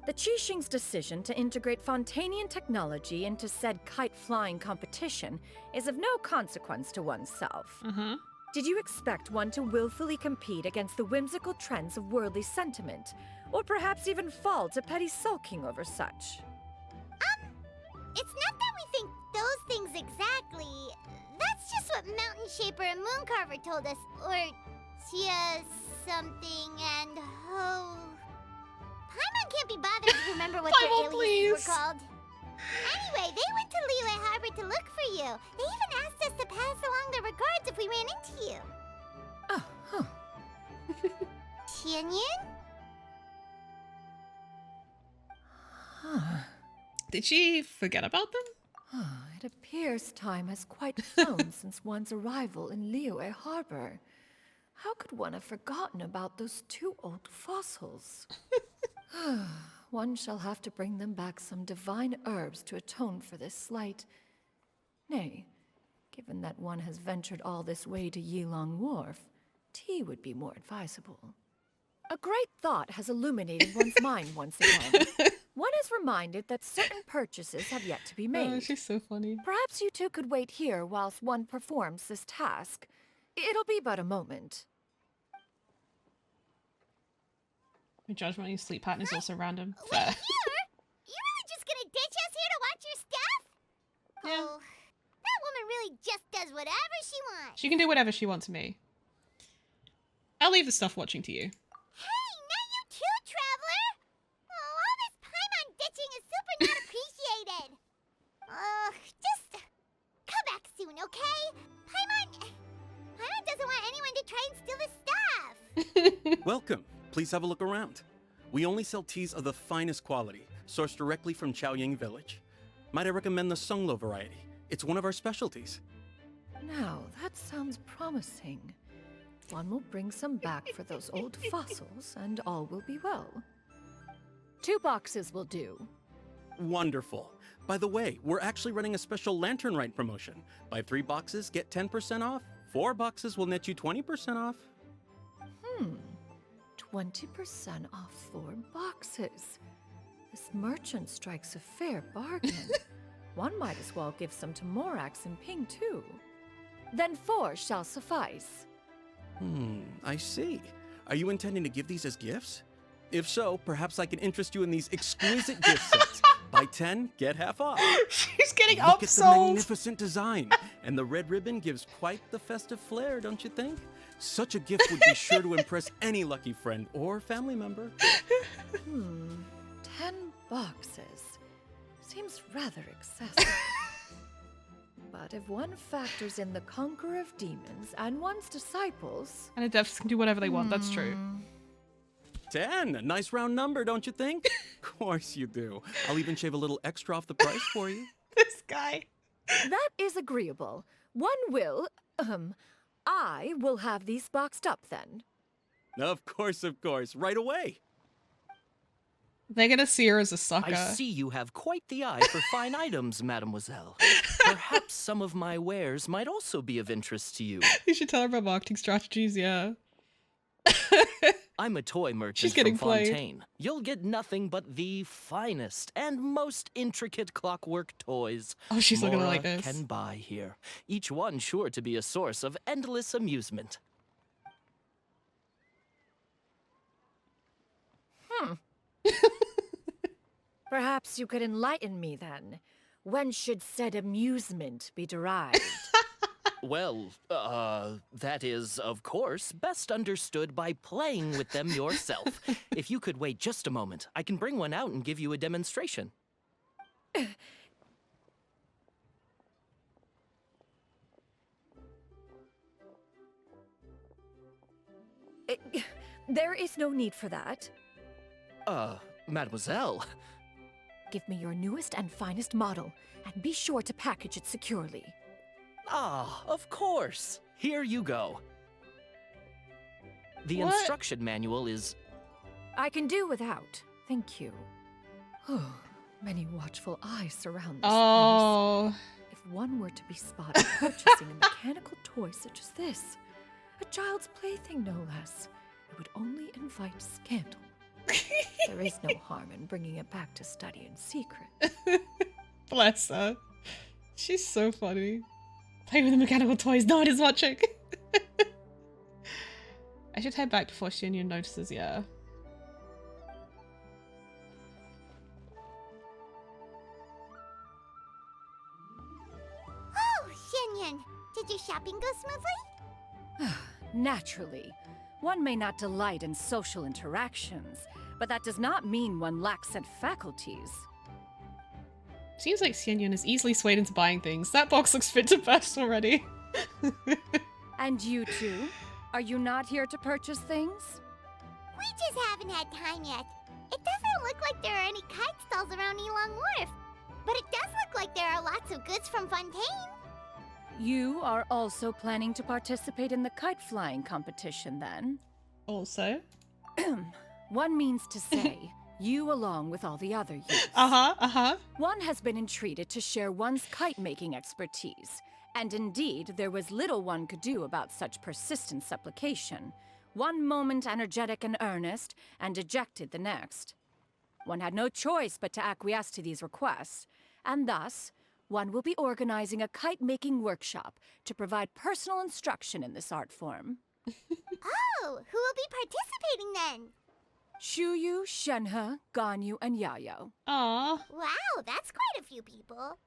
The Qixing's decision to integrate Fontanian technology into said kite-flying competition is of no consequence to oneself. Did you expect one to willfully compete against the whimsical trends of worldly sentiment, or perhaps even fall to petty sulking over such? It's not that we think those things exactly. That's just what Mountain Shaper and Mooncarver told us. Or Tia something and Ho. Paimon can't be bothered to remember what their Paimon, aliases please. were called. Anyway, they went to Liyue Harbor to look for you. They even asked us to pass along their regards if we ran into you. Oh, huh. Tianyin? Did she forget about them? It appears time has quite flown since one's arrival in Liyue Harbor. How could one have forgotten about those two old fossils? One shall have to bring them back some divine herbs to atone for this slight. Nay, given that one has ventured all this way to Yilong Wharf, tea would be more advisable. A great thought has illuminated one's mind once again. One is reminded that certain purchases have yet to be made. Oh, she's so funny. Perhaps you two could wait here whilst one performs this task. It'll be but a moment. My judgment on your sleep pattern is also random. Wait, here? You really just gonna ditch us here to watch your stuff? Yeah. Oh, that woman really just does whatever she wants. She can do whatever she wants to me. I'll leave the stuff watching to you. Hey, not you too, Traveler! Oh, all this Paimon ditching is super not appreciated. Just come back soon, okay? Paimon doesn't want anyone to try and steal his stuff. Welcome. Please have a look around. We only sell teas of the finest quality, sourced directly from Chaoying Village. Might I recommend the Sunglo variety? It's one of our specialties. Now, that sounds promising. One will bring some back for those old fossils, and all will be well. 2 boxes will do. Wonderful. By the way, we're actually running a special Lantern Rite promotion. Buy 3 boxes, get 10% off. 4 boxes will net you 20% off. 20% off 4 boxes. This merchant strikes a fair bargain. One might as well give some to Morax and Ping too. Then 4 shall suffice. I see. Are you intending to give these as gifts? If so, perhaps I can interest you in these exquisite gift sets. Buy 10, get half off. She's getting Look at the upsold. magnificent design. And the red ribbon gives quite the festive flair, don't you think? Such a gift would be sure to impress any lucky friend or family member. 10 boxes. Seems rather excessive. But if one factors in the conqueror of demons and one's disciples... And adepts can do whatever they want, that's true. 10, a nice round number, don't you think? Of course you do. I'll even shave a little extra off the price for you. This guy. That is agreeable. One will, I will have these boxed up then. Of course, right away. They're gonna see her as a sucker. I see you have quite the eye for fine items, mademoiselle. Perhaps some of my wares might also be of interest to you. You should tell her about marketing strategies, yeah. I'm a toy merchant She's getting from played. Fontaine. You'll get nothing but the finest and most intricate clockwork toys Oh, she's looking Mora like this. can buy here. Each one sure to be a source of endless amusement. Perhaps you could enlighten me then. When should said amusement be derived? Well, that is, of course, best understood by playing with them yourself. If you could wait just a moment, I can bring one out and give you a demonstration. There is no need for that. Mademoiselle. Give me your newest and finest model, and be sure to package it securely. Ah, of course. Here you go. The What? instruction manual is... I can do without. Thank you. Oh, many watchful eyes surround this Oh. place. If one were to be spotted purchasing a mechanical toy such as this, a child's plaything no less, it would only invite scandal. There is no harm in bringing it back to study in secret. Bless her. She's so funny. Play with the mechanical toys, no one is watching. I should head back before Xianyun notices, yeah. Oh, Xianyun, did your shopping go smoothly? Naturally, one may not delight in social interactions, but that does not mean one lacks said faculties. Seems like Xianyun is easily swayed into buying things. That box looks fit to burst already. And you two? Are you not here to purchase things? We just haven't had time yet. It doesn't look like there are any kite stalls around Elong Wharf. But it does look like there are lots of goods from Fontaine. You are also planning to participate in the kite flying competition, then? Also? One means to say, you along with all the other youths. One has been entreated to share one's kite-making expertise. And indeed, there was little one could do about such persistent supplication. One moment energetic and earnest, and dejected the next. One had no choice but to acquiesce to these requests, and thus, one will be organizing a kite-making workshop to provide personal instruction in this art form. Oh, who will be participating then? Shuyu, Shenhe, Ganyu, and Yayo. Aww. Wow, that's quite a few people.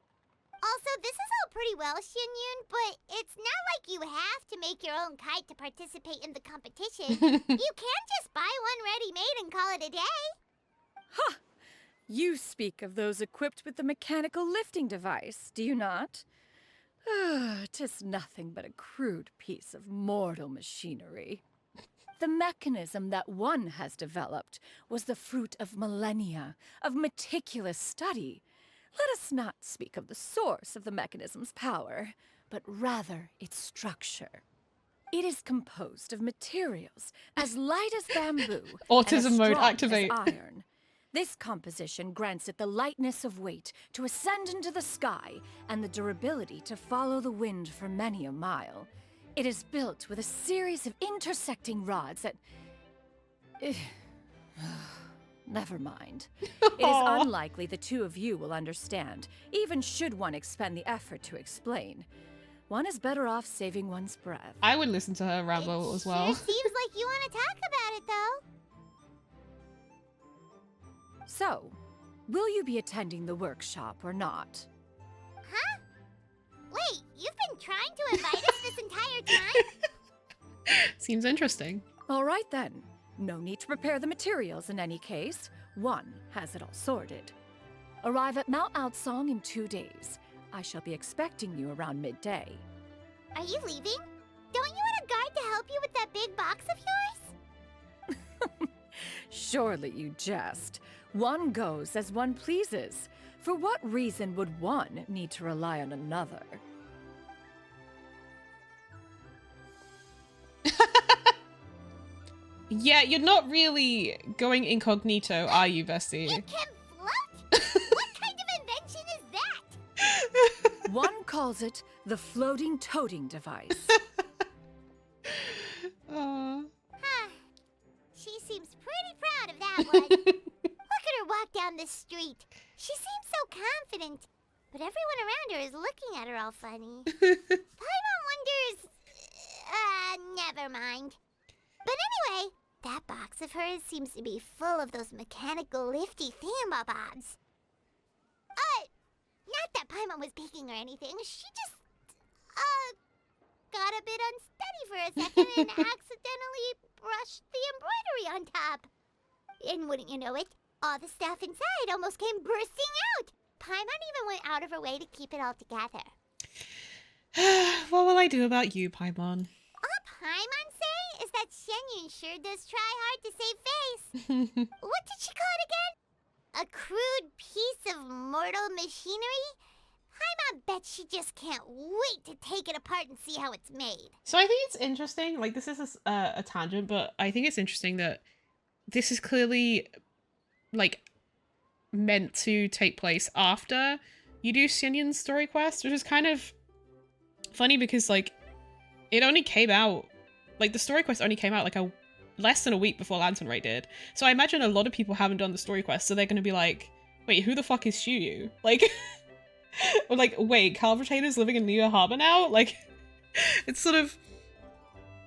Also, this is all pretty well, Xianyun, but it's not like you have to make your own kite to participate in the competition. You can just buy one ready-made and call it a day. Ha! You speak of those equipped with the mechanical lifting device, do you not? "'Tis nothing but a crude piece of mortal machinery. The mechanism that one has developed was the fruit of millennia of meticulous study. Let us not speak of the source of the mechanism's power, but rather its structure. It is composed of materials as light as bamboo Autism and as mode strong activate. as iron. This composition grants it the lightness of weight to ascend into the sky and the durability to follow the wind for many a mile. It is built with a series of intersecting rods that... Never mind. It is unlikely the two of you will understand, even should one expend the effort to explain. One is better off saving one's breath. I would listen to her ramble as well. Sure seems like you want to talk about it, though. So, will you be attending the workshop or not? Huh? Wait, you've been trying to invite us this entire time? Seems interesting. All right then. No need to prepare the materials in any case. One has it all sorted. Arrive at Mount Outsong in 2 days. I shall be expecting you around midday. Are you leaving? Don't you want a guard to help you with that big box of yours? Surely you jest. One goes as one pleases. For what reason would one need to rely on another? Yeah, you're not really going incognito, are you, bestie? It can float? What kind of invention is that? One calls it the floating toting device. Huh. She seems pretty proud of that one. Look at her walk down the street. She seems so confident. But everyone around her is looking at her all funny. Paimon wonders... never mind. But anyway, that box of hers seems to be full of those mechanical lifty thingamabobs. Not that Paimon was peeking or anything. She just, got a bit unsteady for a second and accidentally brushed the embroidery on top. And wouldn't you know it, all the stuff inside almost came bursting out. Paimon even went out of her way to keep it all together. What will I do about you, Paimon? All Paimon say is that Xianyun sure does try hard to save face. What did she call it again? A crude piece of mortal machinery? Paimon bet she just can't wait to take it apart and see how it's made. So I think it's interesting, like this is a tangent, but I think it's interesting that this is clearly like meant to take place after you do Xianyun's story quest, which is kind of funny because like it only came out, like the story quest only came out like less than a week before Lantern Rite did. So I imagine a lot of people haven't done the story quest, so they're going to be like, wait, who the fuck is Shuyu? Like, or like, wait, Carl Retainers living in Liyue Harbor now? Like, it's sort of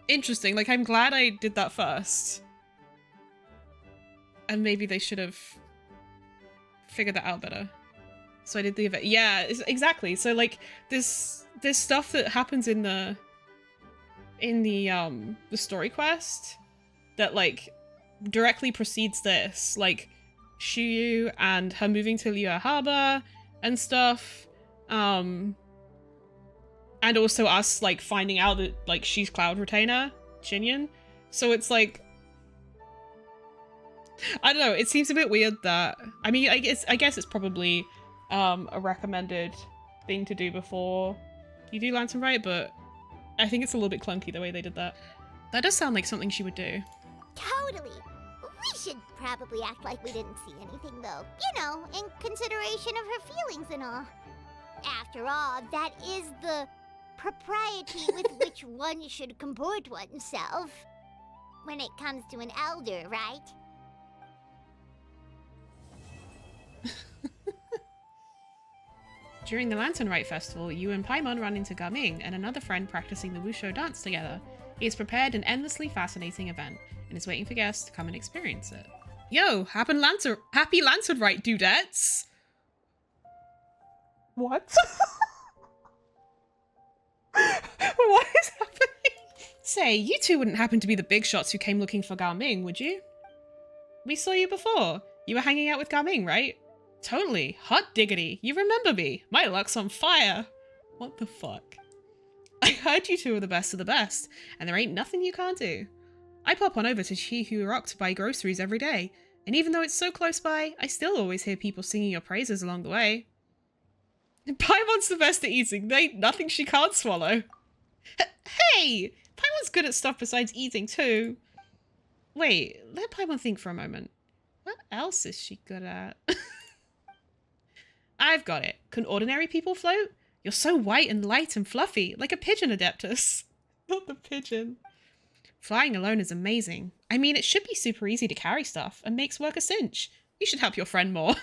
interesting. Like, I'm glad I did that first. And maybe they should have figured that out better. So I did the event. Yeah, exactly. So like, there's stuff that happens in the story quest that like directly precedes this, like Shuyu and her moving to Liyue Harbor, and stuff. And also us, like, finding out that, like, she's Cloud Retainer, Xinyan. So it's like, I don't know, it seems a bit weird that, I mean, I guess it's probably a recommended thing to do before you do Lantern Rite, but I think it's a little bit clunky the way they did that. That does sound like something she would do. Totally. We should probably act like we didn't see anything, though. You know, in consideration of her feelings and all. After all, that is the propriety with which one should comport oneself. When it comes to an elder, right? During the Lantern Rite Festival, you and Paimon run into Gaming and another friend practicing the Wushu dance together. He has prepared an endlessly fascinating event and is waiting for guests to come and experience it. Yo, happy Lantern Rite, dudettes! What? What is happening? Say, you two wouldn't happen to be the big shots who came looking for Gaming, would you? We saw you before. You were hanging out with Gaming, right? Totally. Hot diggity. You remember me. My luck's on fire. What the fuck? I heard you two are the best of the best, and there ain't nothing you can't do. I pop on over to Chihu Rock to buy groceries every day, and even though it's so close by, I still always hear people singing your praises along the way. Paimon's the best at eating. There ain't nothing she can't swallow. Hey! Paimon's good at stuff besides eating, too. Wait, let Paimon think for a moment. What else is she good at? I've got it. Can ordinary people float? You're so white and light and fluffy, like a pigeon, Adeptus. Not the pigeon. Flying alone is amazing. I mean, it should be super easy to carry stuff and makes work a cinch. You should help your friend more.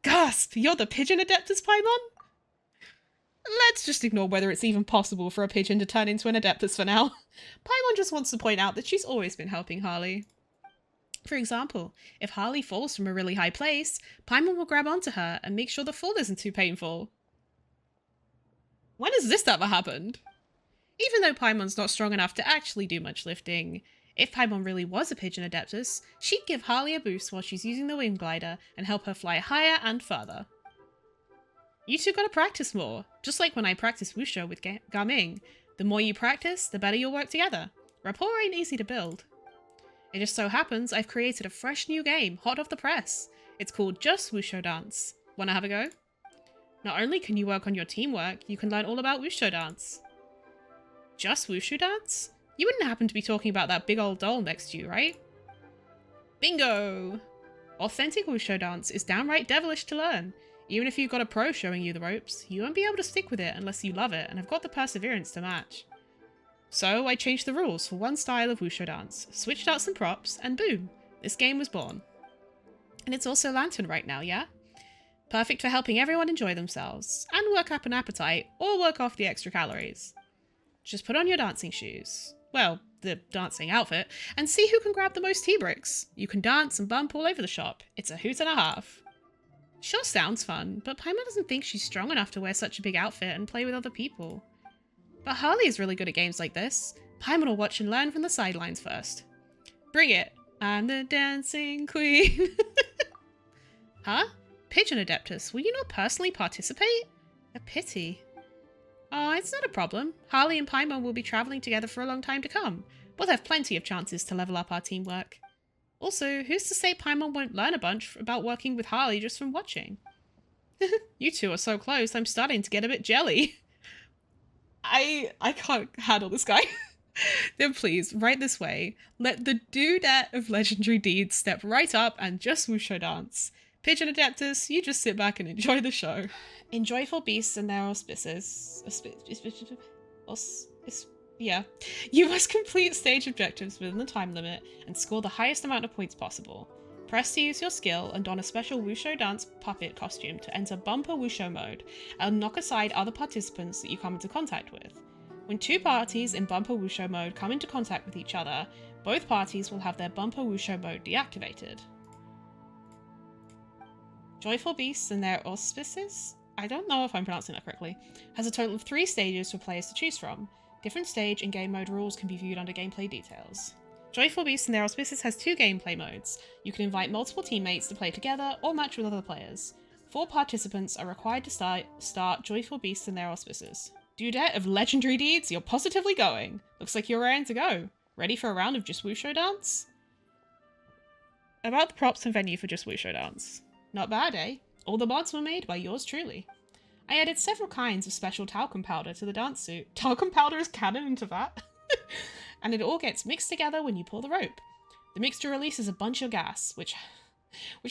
Gasp! You're the pigeon, Adeptus, Paimon? Let's just ignore whether it's even possible for a pigeon to turn into an Adeptus for now. Paimon just wants to point out that she's always been helping Harley. For example, if Harley falls from a really high place, Paimon will grab onto her and make sure the fall isn't too painful. When has this ever happened? Even though Paimon's not strong enough to actually do much lifting, if Paimon really was a pigeon Adeptus, she'd give Harley a boost while she's using the wing glider and help her fly higher and further. You two gotta practice more, just like when I practice Wushu with Gaming. The more you practice, the better you'll work together. Rapport ain't easy to build. It just so happens I've created a fresh new game, hot off the press. It's called Just Wushu Dance. Wanna have a go? Not only can you work on your teamwork, you can learn all about Wushu Dance. Just Wushu Dance? You wouldn't happen to be talking about that big old doll next to you, right? Bingo! Authentic Wushu Dance is downright devilish to learn. Even if you've got a pro showing you the ropes, you won't be able to stick with it unless you love it and have got the perseverance to match. So I changed the rules for one style of Wushu Dance, switched out some props, and boom, this game was born. And it's also Lantern right now, yeah? Perfect for helping everyone enjoy themselves, and work up an appetite, or work off the extra calories. Just put on your dancing shoes, well, the dancing outfit, and see who can grab the most tea bricks. You can dance and bump all over the shop. It's a hoot and a half. Sure sounds fun, but Paimon doesn't think she's strong enough to wear such a big outfit and play with other people. But Harley is really good at games like this. Paimon will watch and learn from the sidelines first. Bring it. I'm the dancing queen. Huh? Pigeon Adeptus, will you not personally participate? A pity. Oh, it's not a problem. Harley and Paimon will be travelling together for a long time to come. We'll have plenty of chances to level up our teamwork. Also, who's to say Paimon won't learn a bunch about working with Harley just from watching? You two are so close, I'm starting to get a bit jelly. I can't handle this guy. Then please, right this way. Let the dudette of legendary deeds step right up and just Wushu dance. Pigeon Adeptus, you just sit back and enjoy the show. Enjoyful beasts and their auspices. Yeah. You must complete stage objectives within the time limit and score the highest amount of points possible. Press to use your skill and don a special Wushu dance puppet costume to enter bumper Wushu mode and knock aside other participants that you come into contact with. When two parties in bumper Wushu mode come into contact with each other, both parties will have their bumper Wushu mode deactivated. Joyful Beasts and their auspices? I don't know if I'm pronouncing that correctly. Has a total of 3 stages for players to choose from. Different stage and game mode rules can be viewed under gameplay details. Joyful Beasts and Their Auspices has 2 gameplay modes. You can invite multiple teammates to play together or match with other players. 4 participants are required to start Joyful Beasts and Their Auspices. Dudette of Legendary Deeds, you're positively going. Looks like you're raring to go. Ready for a round of Just Wusho Dance? About the props and venue for Just Wusho Dance. Not bad, eh? All the mods were made by yours truly. I added several kinds of special talcum powder to the dance suit. Talcum powder is canon into that? And it all gets mixed together when you pull the rope. The mixture releases a bunch of gas, which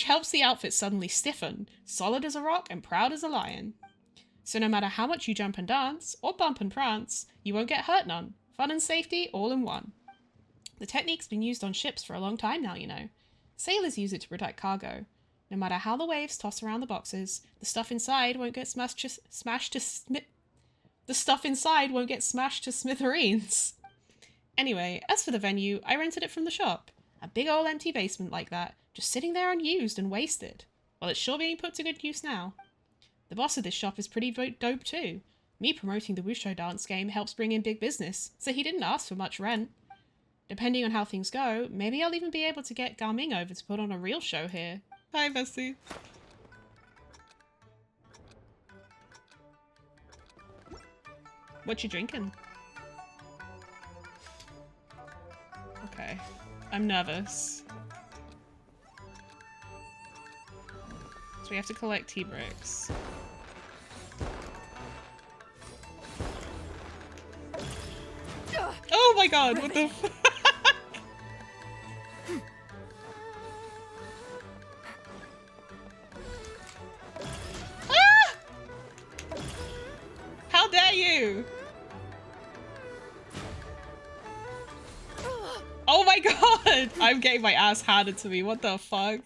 helps the outfit suddenly stiffen, solid as a rock and proud as a lion. So no matter how much you jump and dance, or bump and prance, you won't get hurt none. Fun and safety all in one. The technique's been used on ships for a long time now, you know. Sailors use it to protect cargo. No matter how the waves toss around the boxes, the stuff inside won't get smashed to smithereens. Anyway, as for the venue, I rented it from the shop. A big old empty basement like that, just sitting there unused and wasted. Well, it's sure being put to good use now. The boss of this shop is pretty dope too. Me promoting the Wusho dance game helps bring in big business, so he didn't ask for much rent. Depending on how things go, maybe I'll even be able to get Gaming over to put on a real show here. Hi, Bessie. What you drinking? Okay. I'm nervous. So we have to collect tea bricks. Oh my god, what the f- Ah! How dare you! Oh my god! I'm getting my ass handed to me, what the fuck?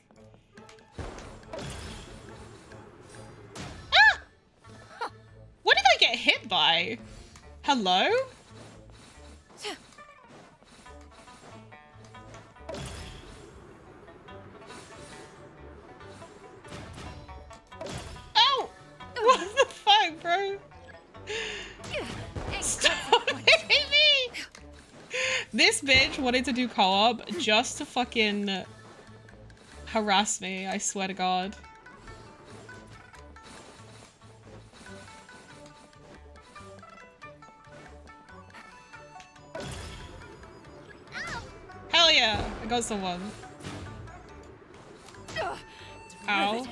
Ah! What did I get hit by? Hello? Oh! What the fuck, bro? Stop hitting me! This bitch wanted to do co-op just to fucking harass me, I swear to god. Hell yeah! I got someone. Ow. Ah! Oh.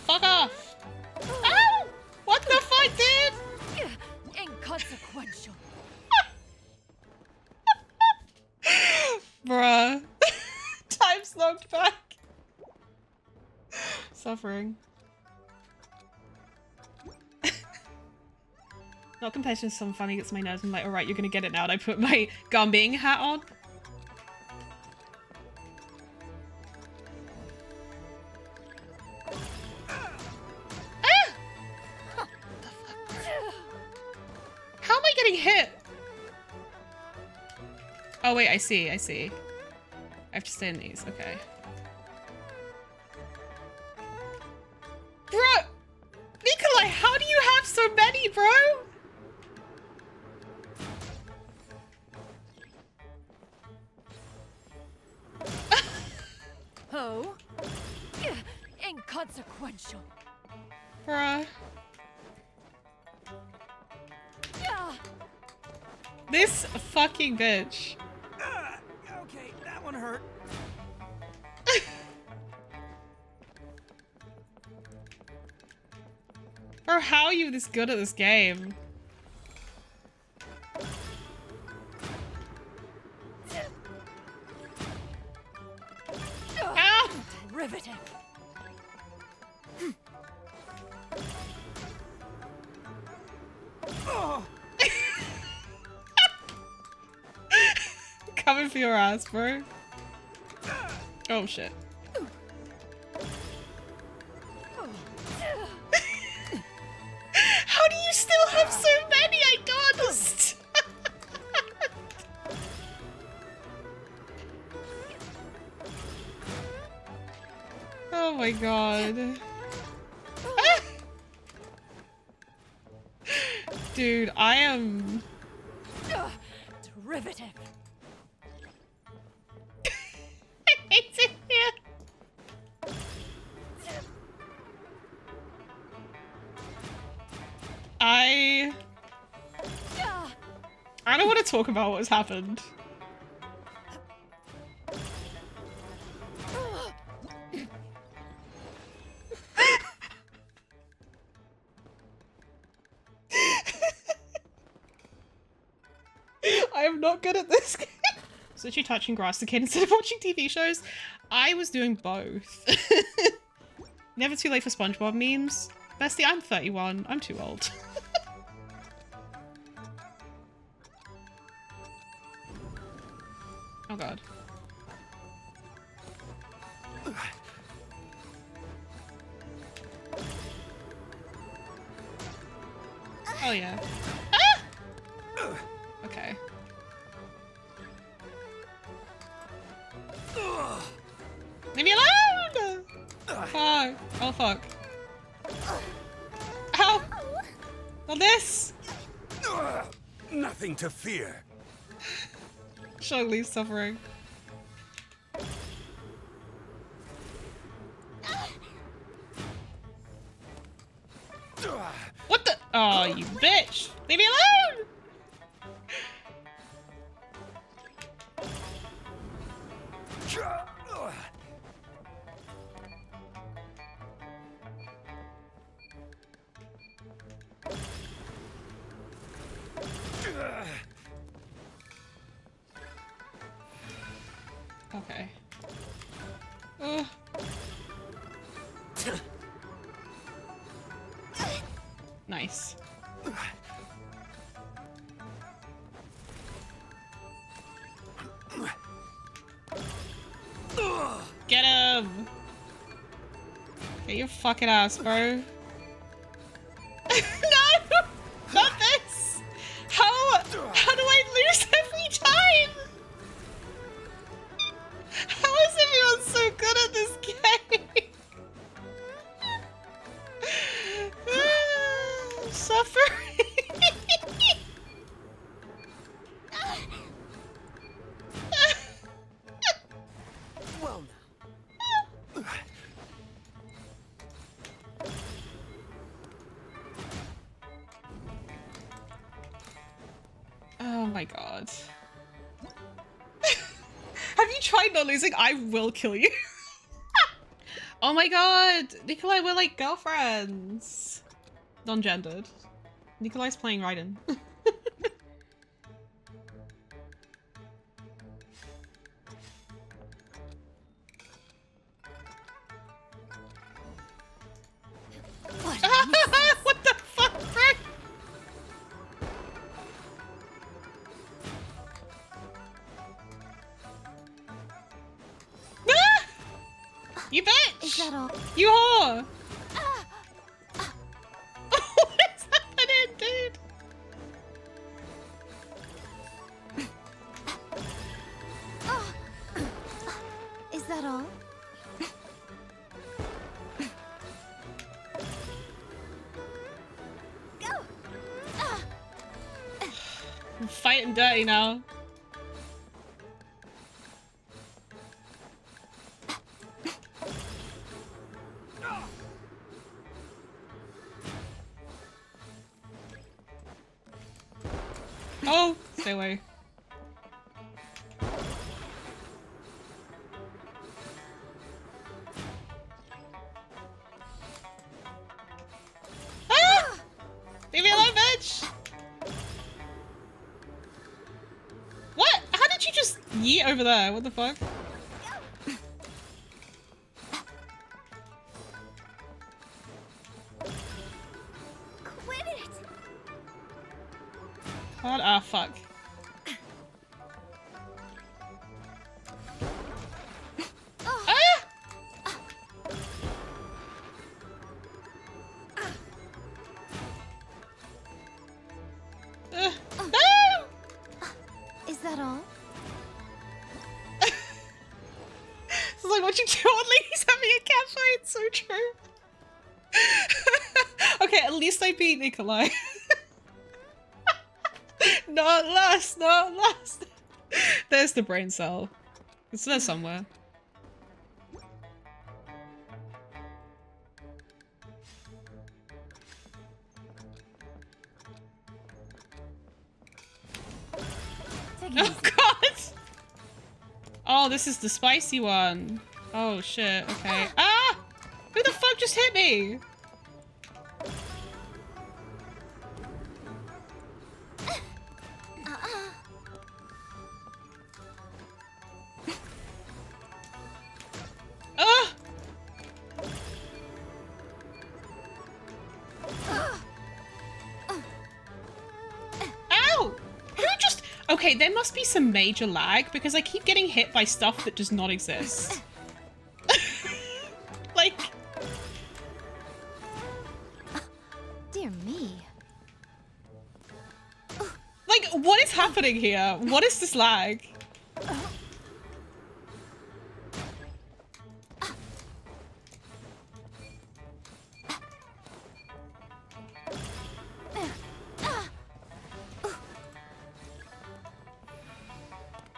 Fuck off! Ow! What the fuck, dude? Inconsequential. Bruh. Time's logged back. Suffering. Not compared to some funny gets my nerves. I'm like, alright, you're gonna get it now. And I put my Gumbing hat on. How am I getting hit? Oh wait, I see. I have to stay in these, okay. Bro! Nikolai, how do you have so many, bro? Oh. Inconsequential. Bruh. This fucking bitch. Okay, that one hurt. Bro, how are you this good at this game? Ow! Riveting. Coming for your ass, bro. Oh shit. How do you still have so many? I Oh my god. Dude, I am... Derivative. I hate it here. I don't want to talk about what's happened. I am not good at this game. So you're touching grass again instead of watching TV shows? I was doing both. Never too late for SpongeBob memes. Bestie, I'm 31. I'm too old. Oh god. Oh yeah. Ah! Okay. Leave me alone! Fuck. Oh fuck. Ow! Not this! Nothing to fear. Shugly's suffering. What the? Oh, you bitch! Leave me alone! Okay. Nice. Get him! Get your fucking ass, bro. No! Not this! How do I lose every time? How is everyone so good at this game? Suffering. Well now. Oh my god. Have you tried not losing? I will kill you. Oh my god, Nikolai, we're like girlfriends. Non-gendered. Nikolai's playing Raiden. What the fuck, frick? Ah! You bitch! Is that all? You whore! What is happening, dude? Is that all? I'm fighting dirty now. Oh, stay away. Ah! Leave me alone, bitch! What? How did you just yeet over there? What the fuck? Quit it! What? Ah, fuck. No! Is that all? It's like what you do on ladies having a cat fight. It's so true. Okay, at least I beat Nikolai. Not last, not last. There's the brain cell. It's there somewhere. Oh god! Oh, this is the spicy one. Oh shit, okay. Ah! Who the fuck just hit me? Ah! Ow! Who just... Okay, there must be some major lag because I keep getting hit by stuff that does not exist. Like... Dear me. Like, what is happening here? What is this lag?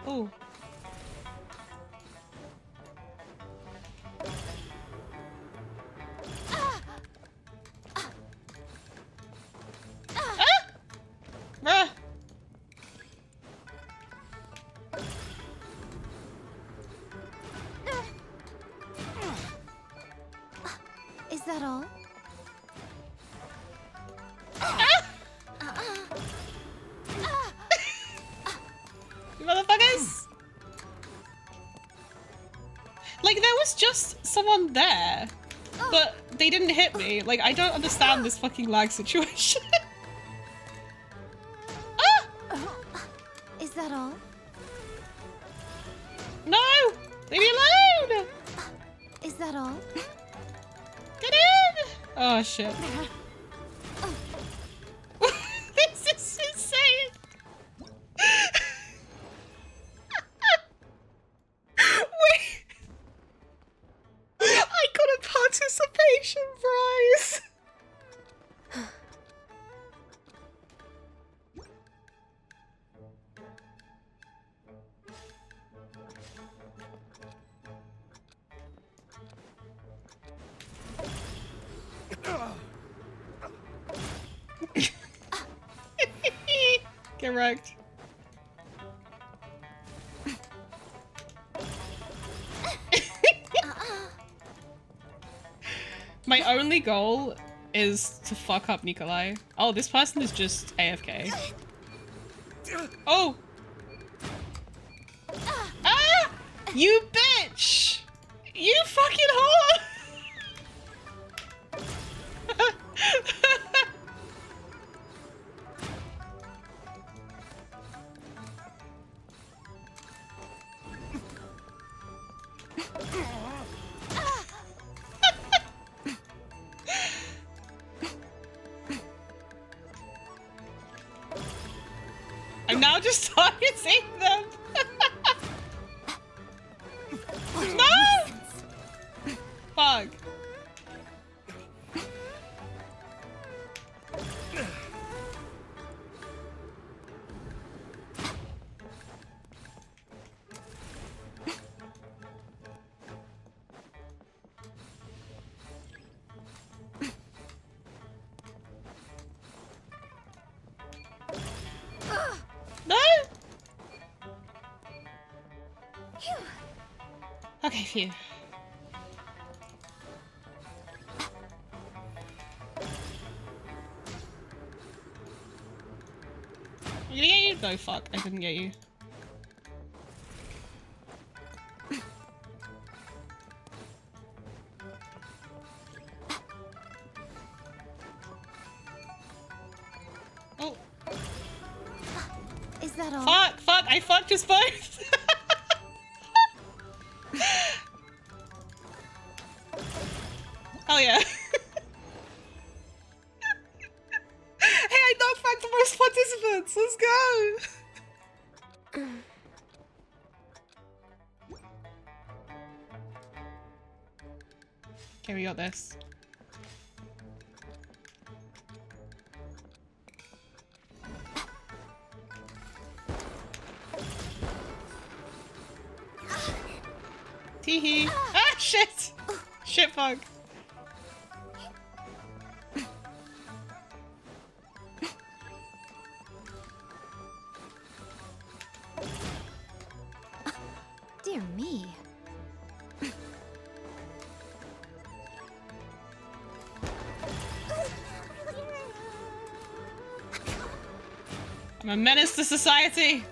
Oh. Ah! Is that all? You motherfuckers! Like, there was just someone there, but they didn't hit me. Like, I don't understand this fucking lag situation. Is that all? No! Leave me alone! Is that all? Get in! Oh, shit. This is insane! Wait! I got a participation prize! Get wrecked. My only goal is to fuck up Nikolai. Oh, this person is just AFK. Oh! Ah! You bitch! You fucking whore! I'm now just targeting them. No! Fuck. No! Okay, phew. I'm gonna get you? No, fuck. I couldn't get you. Oh. Is that all? Fuck! Fuck! I fucked us both! Hell yeah. Hey, I knocked back the most participants! Let's go! Okay, we got this. Teehee. Ah, shit! Shit bug. Dear me. I'm a menace to society.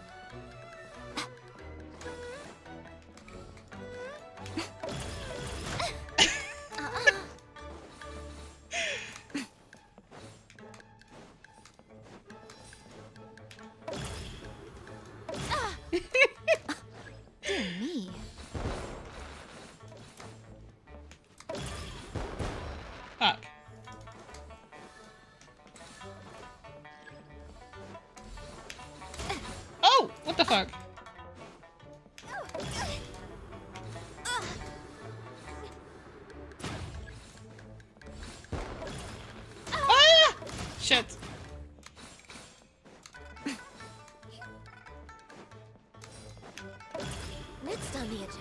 Dear me. Fuck. Oh! What the fuck? Ah! Shit. Next on the agenda.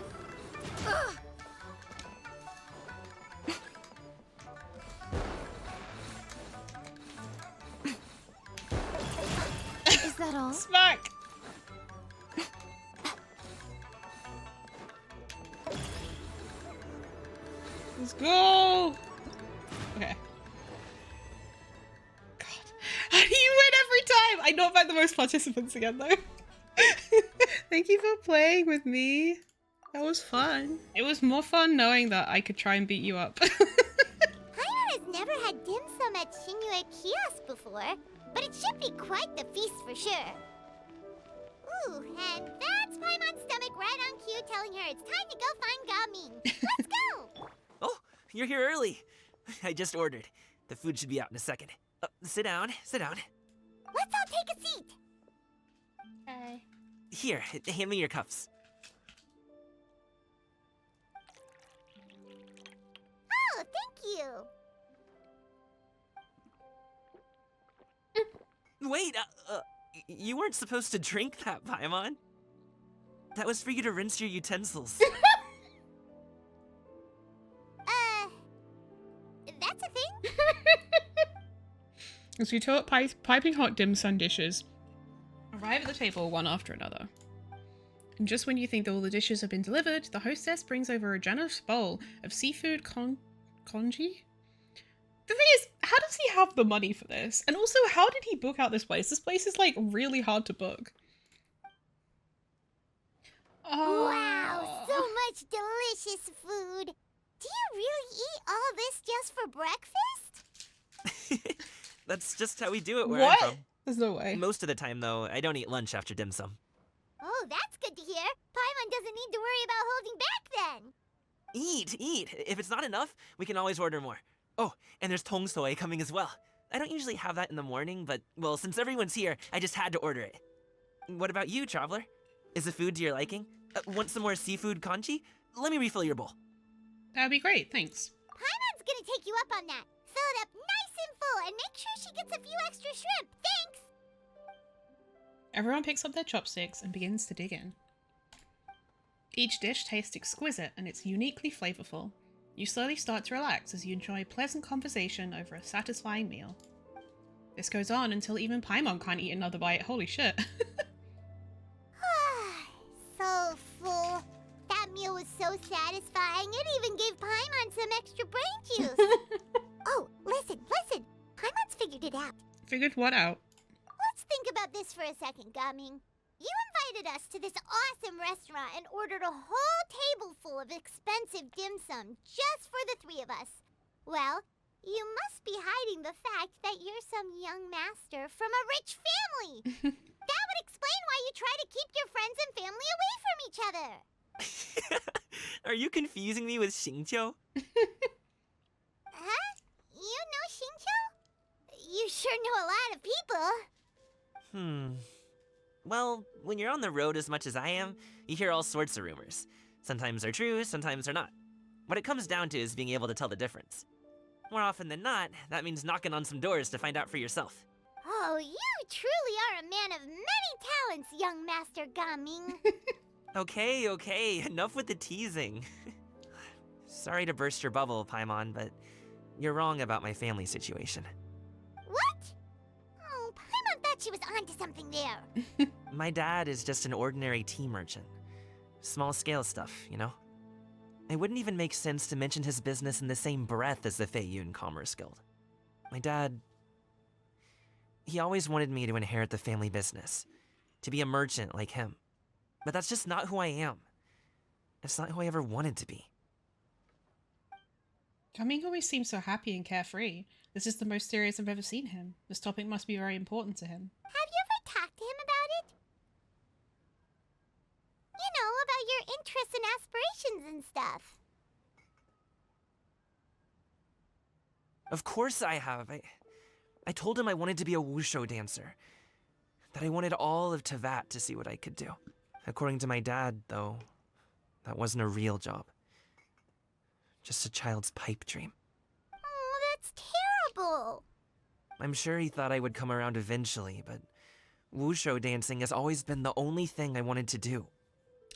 Is that all? Smack! Let's go! Okay. God. How do you win every time? I know about the most participants again though. Thank you for playing with me. That was fun. It was more fun knowing that I could try and beat you up. Paimon has never had dim sum at Shinue Kiosk before, but it should be quite the feast for sure. Ooh, and that's Paimon's stomach right on cue telling her it's time to go find Gaming. Let's go! Oh, you're here early. I just ordered. The food should be out in a second. Sit down, sit down. Let's all take a seat. Okay. Here, hand me your cups. Oh, thank you. Wait, you weren't supposed to drink that, Paimon. That was for you to rinse your utensils. That's a thing? As we talk, piping hot dim sum dishes arrive at the table one after another. And just when you think that all the dishes have been delivered, the hostess brings over a generous bowl of seafood congee? The thing is, how does he have the money for this? And also, how did he book out this place? This place is like really hard to book. Oh. Wow, so much delicious food. Do you really eat all this just for breakfast? That's just how we do it where What? I'm from. There's no way. Most of the time, though, I don't eat lunch after dim sum. Oh, that's good to hear. Paimon doesn't need to worry about holding back then. Eat, eat. If it's not enough, we can always order more. Oh, and there's tong soy coming as well. I don't usually have that in the morning, but, well, since everyone's here, I just had to order it. What about you, traveler? Is the food to your liking? Want some more seafood congee? Let me refill your bowl. That'd be great, thanks. Paimon's gonna take you up on that. Fill it up nice and full and make sure she gets a few extra shrimp. Thanks! Everyone picks up their chopsticks and begins to dig in. Each dish tastes exquisite and it's uniquely flavorful. You slowly start to relax as you enjoy pleasant conversation over a satisfying meal. This goes on until even Paimon can't eat another bite. Holy shit. So full. That meal was so satisfying, it even gave Paimon some extra brain juice. Oh, listen. Paimon's figured it out. Figured what out? Let's think about this for a second, Gaming. You invited us to this awesome restaurant and ordered a whole table full of expensive dim sum just for the three of us. Well, you must be hiding the fact that you're some young master from a rich family. That would explain why you try to keep your friends and family away from each other. Are you confusing me with Xingqiu? Huh? You know Xingqiu? You sure know a lot of people. Well, when you're on the road as much as I am, you hear all sorts of rumors. Sometimes they're true, sometimes they're not. What it comes down to is being able to tell the difference. More often than not, that means knocking on some doors to find out for yourself. Oh, you truly are a man of many talents, young Master Gaming. Okay, enough with the teasing. Sorry to burst your bubble, Paimon, but you're wrong about my family situation. What? Oh, Paimon thought she was onto something there. My dad is just an ordinary tea merchant. Small scale stuff, you know? It wouldn't even make sense to mention his business in the same breath as the Feiyun Commerce Guild. My dad... he always wanted me to inherit the family business, to be a merchant like him. But that's just not who I am. It's not who I ever wanted to be. Gaming always seems so happy and carefree. This is the most serious I've ever seen him. This topic must be very important to him. Have you ever talked to him about it? You know, about your interests and aspirations and stuff. Of course I have. I told him I wanted to be a wushu dancer. That I wanted all of Tevat to see what I could do. According to my dad, though, that wasn't a real job. Just a child's pipe dream. Oh, that's terrible. I'm sure he thought I would come around eventually, but wushu dancing has always been the only thing I wanted to do.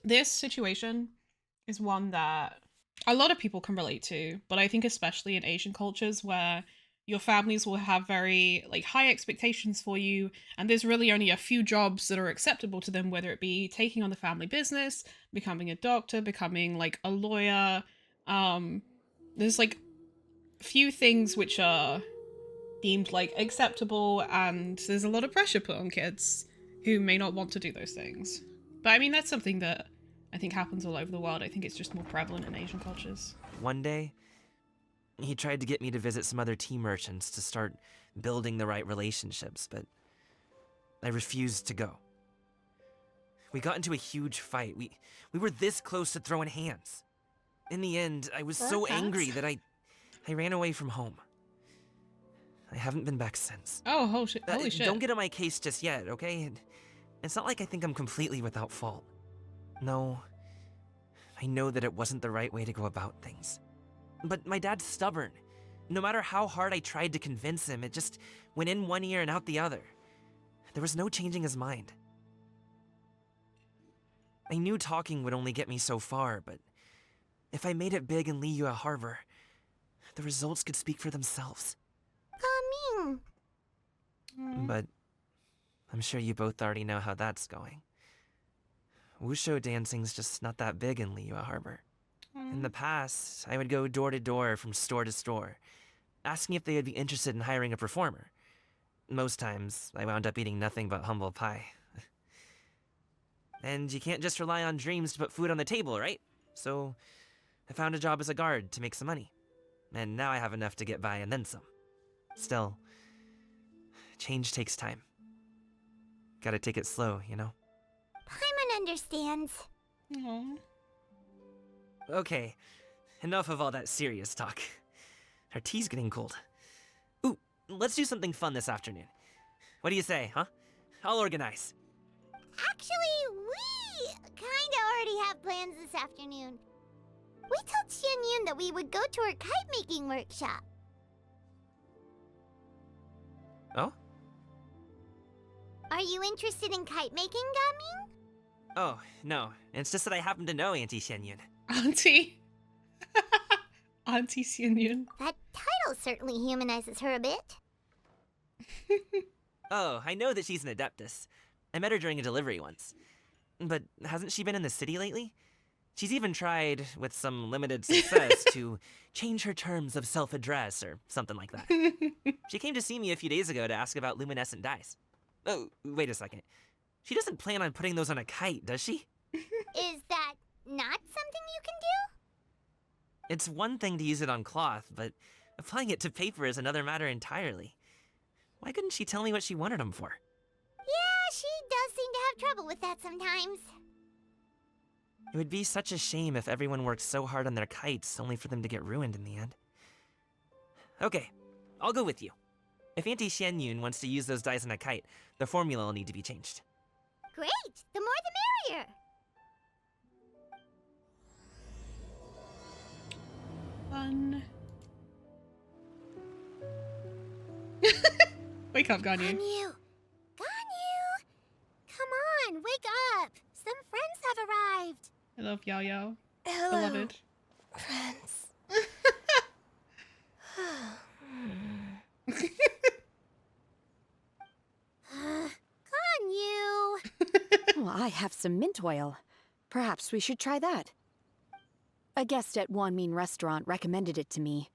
This situation is one that a lot of people can relate to, but I think especially in Asian cultures where your families will have very high expectations for you, and there's really only a few jobs that are acceptable to them, whether it be taking on the family business, becoming a doctor, becoming a lawyer. There's few things which are deemed acceptable, and there's a lot of pressure put on kids who may not want to do those things. But I mean, that's something that I think happens all over the world. I think it's just more prevalent in Asian cultures. One day, he tried to get me to visit some other tea merchants to start building the right relationships, but I refused to go. We got into a huge fight. We were this close to throwing hands. In the end, I was so angry that I ran away from home. I haven't been back since. Oh, holy shit. Don't get on my case just yet, okay? It's not like I think I'm completely without fault. No, I know that it wasn't the right way to go about things. But my dad's stubborn. No matter how hard I tried to convince him, it just went in one ear and out the other. There was no changing his mind. I knew talking would only get me so far, but if I made it big in Liyue Harbor, the results could speak for themselves. Gaming. But I'm sure you both already know how that's going. Wushu dancing's just not that big in Liyue Harbor. In the past, I would go door to door from store to store, asking if they would be interested in hiring a performer. Most times, I wound up eating nothing but humble pie. And you can't just rely on dreams to put food on the table, right? So, I found a job as a guard to make some money. And now I have enough to get by and then some. Still, change takes time. Gotta take it slow, you know? Paimon understands. Aww. Okay, enough of all that serious talk. Our tea's getting cold. Ooh, let's do something fun this afternoon. What do you say, huh? I'll organize. Actually, we kinda already have plans this afternoon. We told Xianyun that we would go to her kite-making workshop. Oh? Are you interested in kite-making, Gaming? Oh, no. It's just that I happen to know Auntie Xianyun. Auntie. Auntie Xianyun. That title certainly humanizes her a bit. Oh, I know that she's an adeptus. I met her during a delivery once. But hasn't she been in the city lately? She's even tried, with some limited success, to change her terms of self-address or something like that. She came to see me a few days ago to ask about luminescent dyes. Oh, wait a second. She doesn't plan on putting those on a kite, does she? Is that not something you can do? It's one thing to use it on cloth, but applying it to paper is another matter entirely. Why couldn't she tell me what she wanted them for? Yeah, she does seem to have trouble with that sometimes. It would be such a shame if everyone worked so hard on their kites only for them to get ruined in the end. Okay, I'll go with you. If Auntie Xianyun wants to use those dyes on a kite, the formula will need to be changed. Great! The more the merrier! Fun. Wake up, Ganyu. Ganyu! Ganyu! Come on, wake up! Some friends have arrived! I love Yao Yao. Hello, Beloved. friends. Ganyu! Oh, I have some mint oil. Perhaps we should try that. A guest at Wanmin Restaurant recommended it to me.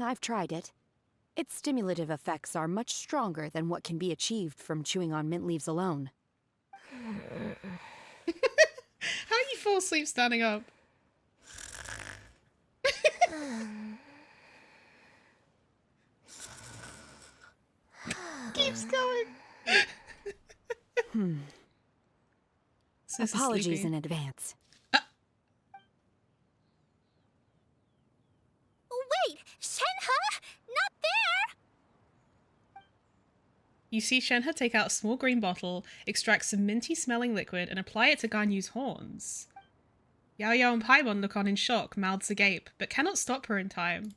I've tried it. Its stimulative effects are much stronger than what can be achieved from chewing on mint leaves alone. How do you fall asleep standing up? Keeps going. Sis is Apologies sleepy. in advance. Wait! Shenhe! Not there! You see Shenhe take out a small green bottle, extract some minty smelling liquid, and apply it to Ganyu's horns. Yao Yao and Paimon look on in shock, mouths agape, but cannot stop her in time.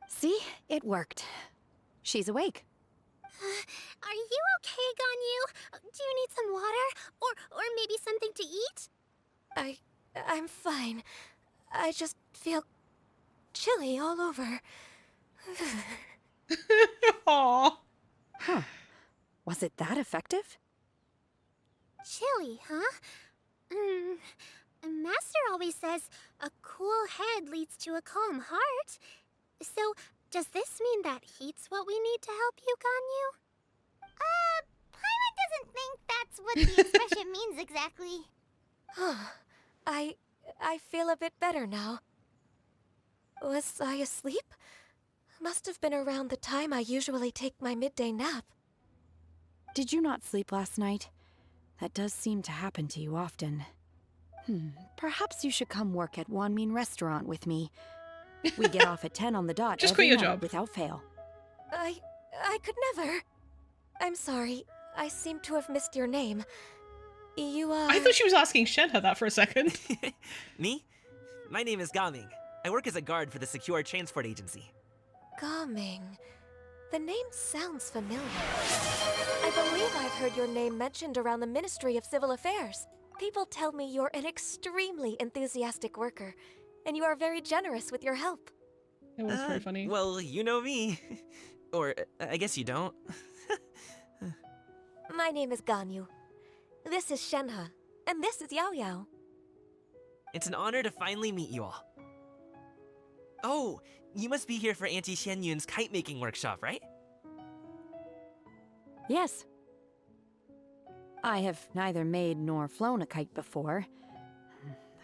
See? It worked. She's awake. Are you okay, Ganyu? Do you need some water? Or maybe something to eat? I'm fine. I just feel chilly all over. Aww. Huh. Was it that effective? Chilly, huh? Master always says a cool head leads to a calm heart. So, does this mean that heat's what we need to help you, Ganyu? Paimon doesn't think that's what the expression means exactly. I feel a bit better now. Was I asleep? Must have been around the time I usually take my midday nap. Did you not sleep last night? That does seem to happen to you often. Perhaps you should come work at Wanmin Restaurant with me. We get off at 10 on the dot Just every quit your night job. without fail. I could never. I'm sorry. I seem to have missed your name. You are... I thought she was asking Shenhe that for a second. Me? My name is Gaming. I work as a guard for the Secure Transport Agency. Gaming. The name sounds familiar. I believe I've heard your name mentioned around the Ministry of Civil Affairs. People tell me you're an extremely enthusiastic worker, and you are very generous with your help. It was very funny. Well, you know me. Or, I guess you don't. My name is Ganyu. This is Shenhe, and this is Yao Yao. It's an honor to finally meet you all. Oh, you must be here for Auntie Xianyun's kite-making workshop, right? Yes. I have neither made nor flown a kite before.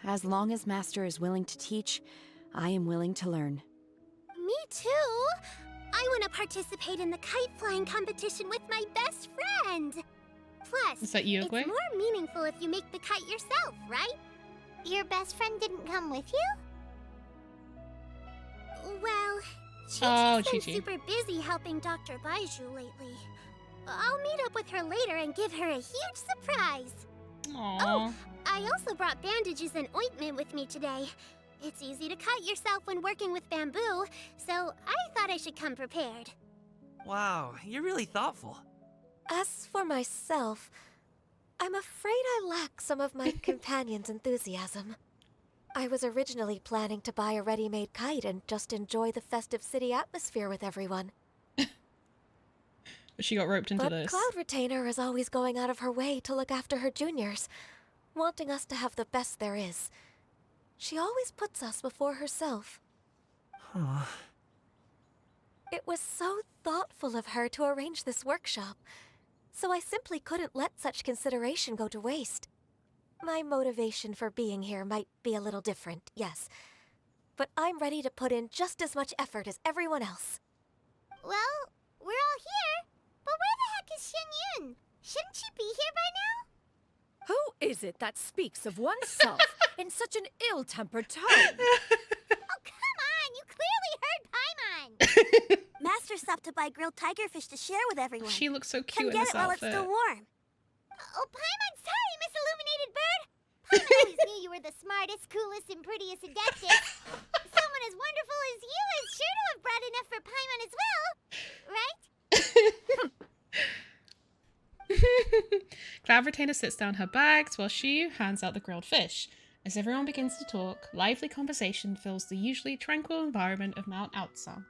As long as Master is willing to teach, I am willing to learn. Me too! I want to participate in the kite flying competition with my best friend! Plus, Is that you, it's Gwen? more meaningful if you make the kite yourself, right? Your best friend didn't come with you? Well, Oh, Chi-Chi's been Chi-Chi. super busy helping Dr. Baiju lately. I'll meet up with her later and give her a huge surprise. Aww. Oh, I also brought bandages and ointment with me today. It's easy to cut yourself when working with bamboo, so I thought I should come prepared. Wow, you're really thoughtful. As for myself, I'm afraid I lack some of my companion's enthusiasm. I was originally planning to buy a ready-made kite and just enjoy the festive city atmosphere with everyone. But she got roped into But this. Cloud Retainer is always going out of her way to look after her juniors, wanting us to have the best there is. She always puts us before herself. Huh. It was so thoughtful of her to arrange this workshop, so I simply couldn't let such consideration go to waste. My motivation for being here might be a little different, yes, but I'm ready to put in just as much effort as everyone else. Well, we're all here, but where the heck is Xianyun? Shouldn't she be here by now? Who is it that speaks of oneself in such an ill-tempered tone? Oh, come on! You clearly heard Paimon! Master stopped to buy grilled tiger fish to share with everyone. She looks so Come cute in get this it while it's outfit. still warm. Oh, Paimon, sorry, Miss illuminated bird! Paimon always knew you were the smartest, coolest, and prettiest adeptus. Someone as wonderful as you is sure to have brought enough for Paimon as well, right? Cloud Retainer sits down her bags while Shiyu hands out the grilled fish. As everyone begins to talk, lively conversation fills the usually tranquil environment of Mount Outsa.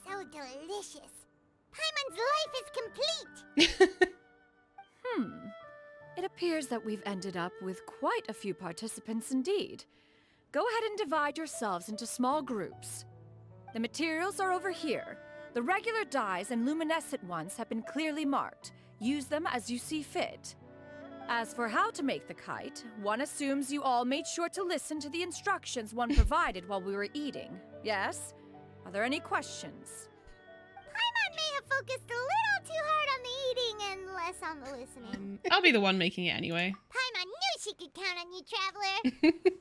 So delicious. Paimon's life is complete. It appears that we've ended up with quite a few participants indeed. Go ahead and divide yourselves into small groups. The materials are over here. The regular dyes and luminescent ones have been clearly marked. Use them as you see fit. As for how to make the kite, one assumes you all made sure to listen to the instructions one provided while we were eating. Yes? Are there any questions? Paimon may have focused a little too hard on the eating and less on the listening. I'll be the one making it anyway. Paimon knew she could count on you, traveler.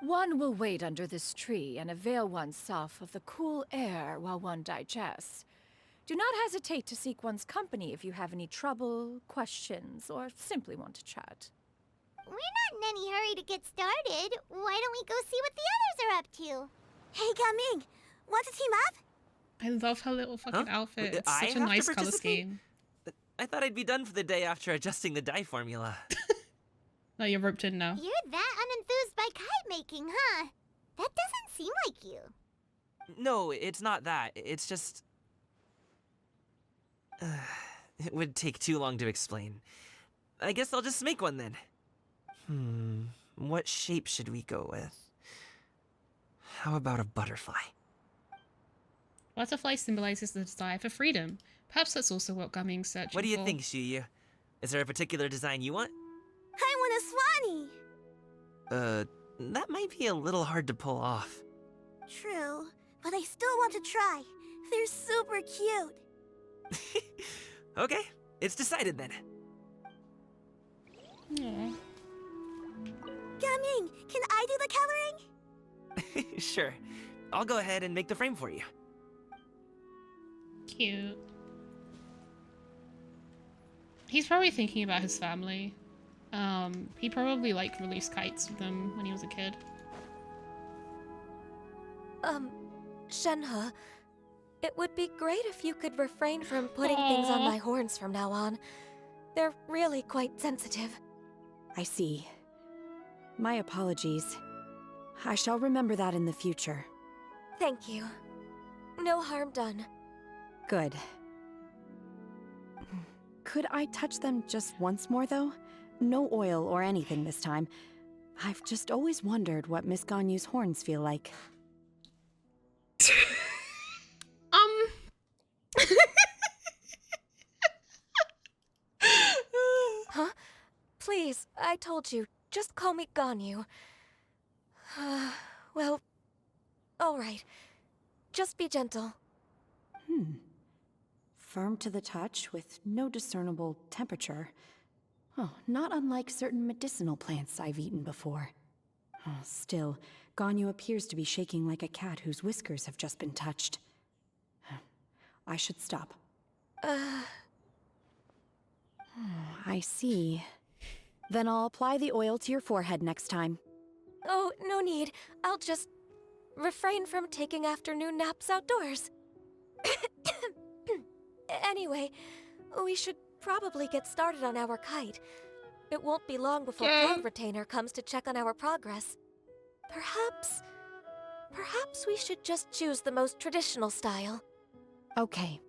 One will wait under this tree and avail oneself of the cool air while one digests. Do not hesitate to seek one's company if you have any trouble, questions, or simply want to chat. We're not in any hurry to get started. Why don't we go see what the others are up to? Hey, Gaming, want to team up? I love her little fucking outfit. It's I such a have to nice color participate? scheme. I thought I'd be done for the day after adjusting the dye formula. No, you're roped in now. You're that unenthused by kite making, huh? That doesn't seem like you. No, it's not that. It's just... it would take too long to explain. I guess I'll just make one then. What shape should we go with? How about a butterfly? Butterfly symbolizes the desire for freedom. Perhaps that's also what Gumming's searching for. What do you think, Shiyu? Is there a particular design you want? I want a swanee! That might be a little hard to pull off. True, but I still want to try. They're super cute. Okay, it's decided then. Aww. Gaming, can I do the coloring? Sure. I'll go ahead and make the frame for you. Cute. He's probably thinking about his family. He probably like released kites with them when he was a kid. Shenhe, it would be great if you could refrain from putting things on my horns from now on. They're really quite sensitive. I see. My apologies. I shall remember that in the future. Thank you. No harm done. Good. Could I touch them just once more, though? No oil or anything this time. I've just always wondered what Miss Ganyu's horns feel like. Huh? Please, I told you, just call me Ganyu. Well, alright. Just be gentle. Firm to the touch, with no discernible temperature. Oh, not unlike certain medicinal plants I've eaten before. Oh, still, Ganyu appears to be shaking like a cat whose whiskers have just been touched. I should stop. I see. Then I'll apply the oil to your forehead next time. Oh, no need. I'll just refrain from taking afternoon naps outdoors. Anyway, we should probably get started on our kite. It won't be long before Cloud Retainer comes to check on our progress. Perhaps we should just choose the most traditional style. Okay.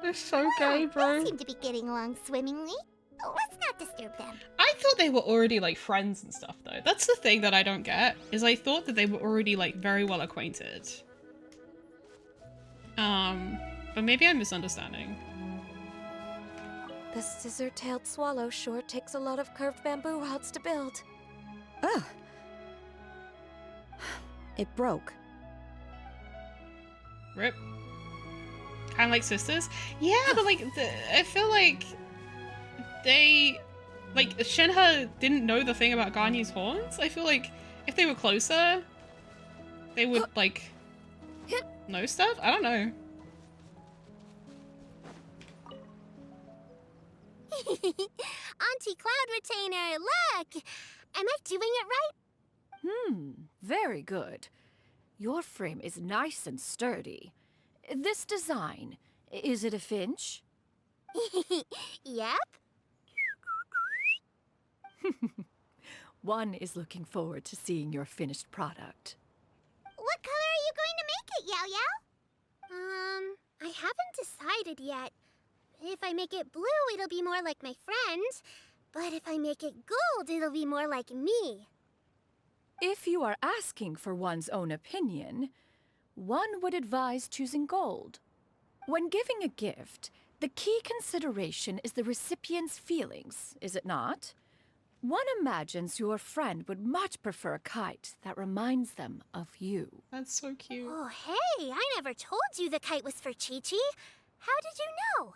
They're so gay, bro. They seem to be getting along swimmingly. Let's not disturb them. I thought they were already like friends and stuff though. That's the thing that I don't get, is I thought that they were already like very well acquainted. But maybe I'm misunderstanding. The scissor-tailed swallow sure takes a lot of curved bamboo rods to build. Ugh. It broke. Rip. Kind of like sisters? Yeah, but like, I feel like they, like, Shenhe didn't know the thing about Ganyu's horns. I feel like if they were closer, they would, like, know stuff? I don't know. Auntie Cloud Retainer, look! Am I doing it right? Very good. Your frame is nice and sturdy. This design, is it a finch? Yep. One is looking forward to seeing your finished product. What color are you going to make it, Yao Yao? I haven't decided yet. If I make it blue, it'll be more like my friend. But if I make it gold, it'll be more like me. If you are asking for one's own opinion, one would advise choosing gold. When giving a gift, the key consideration is the recipient's feelings, is it not? One imagines your friend would much prefer a kite that reminds them of you. That's so cute. Oh, hey, I never told you the kite was for Chi-Chi. How did you know?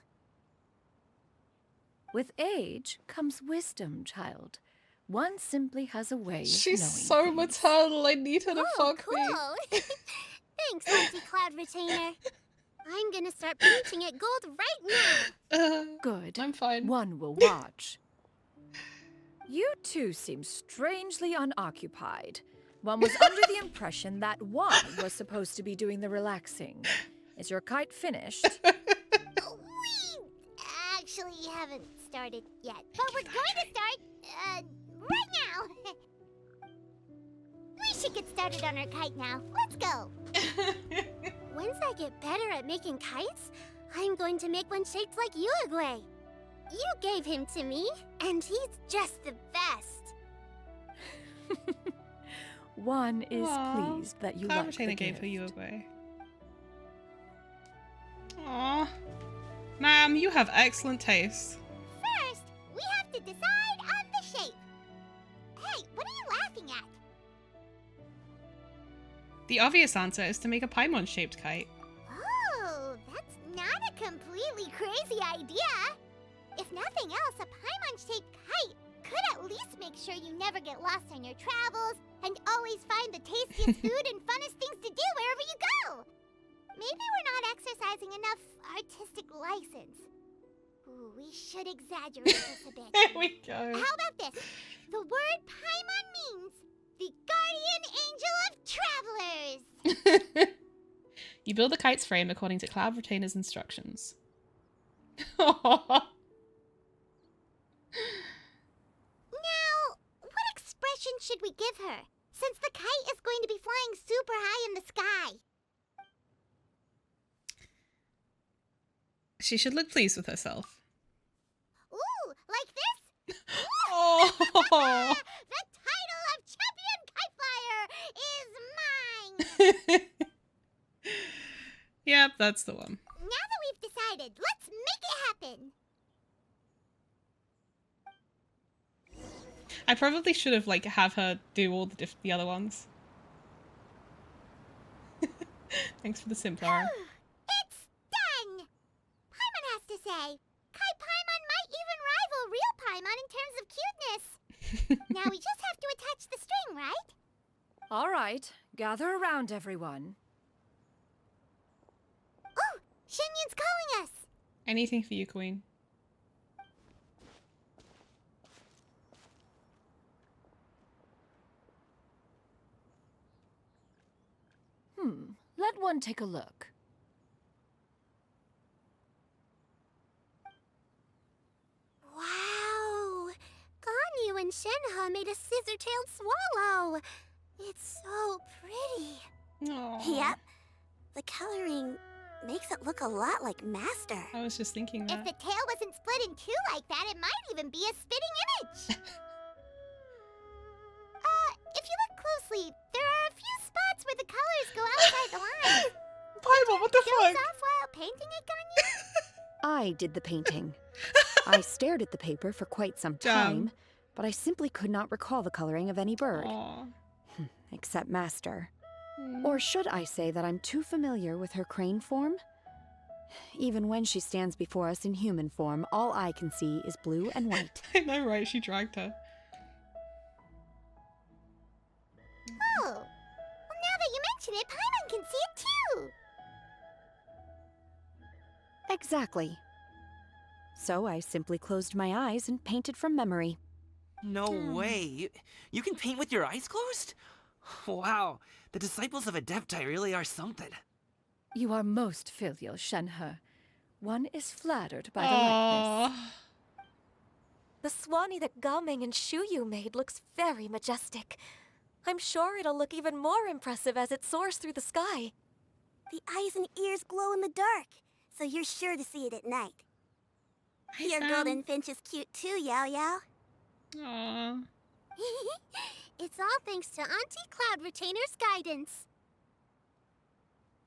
With age comes wisdom, child. One simply has a way of She's knowing so things. maternal. I need her to fuck cool. me. Thanks, Auntie Cloud Retainer. I'm gonna start painting it gold right now. Good. I'm fine. One will watch. You two seem strangely unoccupied. One was under the impression that one was supposed to be doing the relaxing. Is your kite finished? We actually haven't started yet, but we're going to start, right now. We should get started on our kite now. Let's go. Once I get better at making kites, I'm going to make one shaped like Uruguay. You gave him to me, and he's just the best. One is Aw, pleased that you Cloud like the Retainer gave gift. her Uruguay. Aww. Ma'am, you have excellent taste. First, we have to decide on the shape. Hey, what are you laughing at? The obvious answer is to make a Paimon-shaped kite. Oh, that's not a completely crazy idea. If nothing else, a Paimon-shaped kite could at least make sure you never get lost on your travels and always find the tastiest food and funnest things to do wherever you go. Maybe we're not exercising enough artistic license. Ooh, we should exaggerate this a bit. There we go. How about this? The word Paimon means the guardian angel of travelers. You build the kite's frame according to Cloud Retainer's instructions. Now, what expression should we give her? Since the kite is going to be flying super high in the sky. She should look pleased with herself. Ooh, like this? Oh. The title of Champion Kite Flyer is mine! Yep, that's the one. Now that we've decided, let's make it happen! I probably should have have her do all the other ones. Thanks for the simpler. It's done! Paimon has to say, Kite Paimon might even rival real Paimon in terms of cuteness. Now we just have to attach the string, right? All right, gather around, everyone. Oh, Shenyun's calling us! Anything for you, Queen. Let one take a look. Wow! Ganyu and Shenhe made a scissor-tailed swallow! It's so pretty. Aww. Yep. The coloring makes it look a lot like Master. I was just thinking If that. the tail wasn't split in two like that, it might even be a spitting image. If you look closely, there are a few spots where the colors go outside the lines. Paimon, what the Doze fuck? off while painting it, Ganyu? I did the painting. I stared at the paper for quite some time, but I simply could not recall the coloring of any bird. Aww. Except Master. Or should I say that I'm too familiar with her crane form? Even when she stands before us in human form, all I can see is blue and white. I know, right? She dragged her. Oh, well, now that you mention it, Paimon can see it too. Exactly. So I simply closed my eyes and painted from memory. No way. You can paint with your eyes closed? Wow, the disciples of adepti really are something. You are most filial, Shenhe. One is flattered by the likeness. The Swanee that Gaming and Shuyu made looks very majestic. I'm sure it'll look even more impressive as it soars through the sky. The eyes and ears glow in the dark, so you're sure to see it at night. Your golden finch is cute too, Yao Yao. Aww. It's all thanks to Auntie Cloud Retainer's guidance.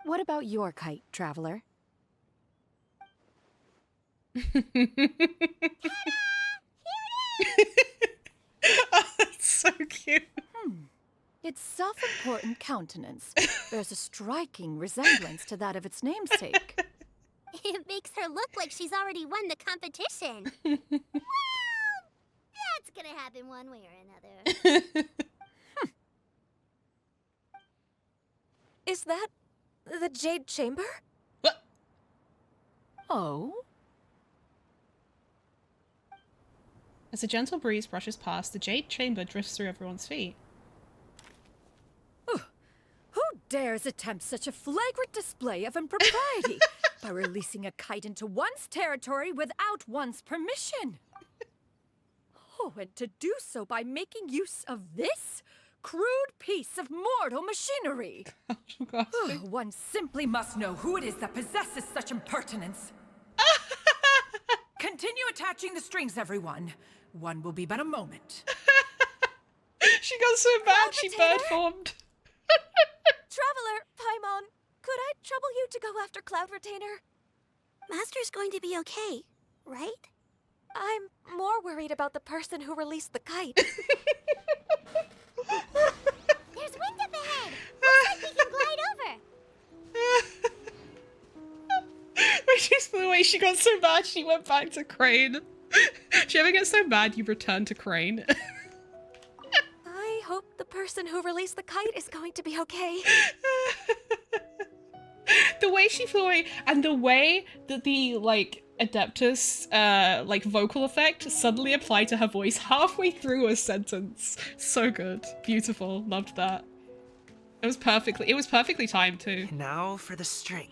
What about your kite, Traveler? Oh, that's so cute. Its self-important countenance bears a striking resemblance to that of its namesake. It makes her look like she's already won the competition. Well, that's gonna happen one way or another. Is that the Jade Chamber? What? Oh? As a gentle breeze brushes past, the Jade Chamber drifts through everyone's feet. Who dares attempt such a flagrant display of impropriety by releasing a kite into one's territory without one's permission? Oh, and to do so by making use of this crude piece of mortal machinery. One simply must know who it is that possesses such impertinence. Continue attaching the strings, everyone. One will be but a moment. She got so bad she bird formed. Traveler, Paimon, could I trouble you to go after Cloud Retainer? Master's going to be okay, right? I'm more worried about the person who released the kite. There's wind up ahead! Looks like we can glide over! When she flew away, she got so bad she went back to Crane. She ever gets so bad you return to Crane? I hope the person who released the kite is going to be okay. The way she flew away and the way that the Adeptus vocal effect suddenly applied to her voice halfway through a sentence. So good. Beautiful. Loved that. It was perfectly timed too. Now for the string.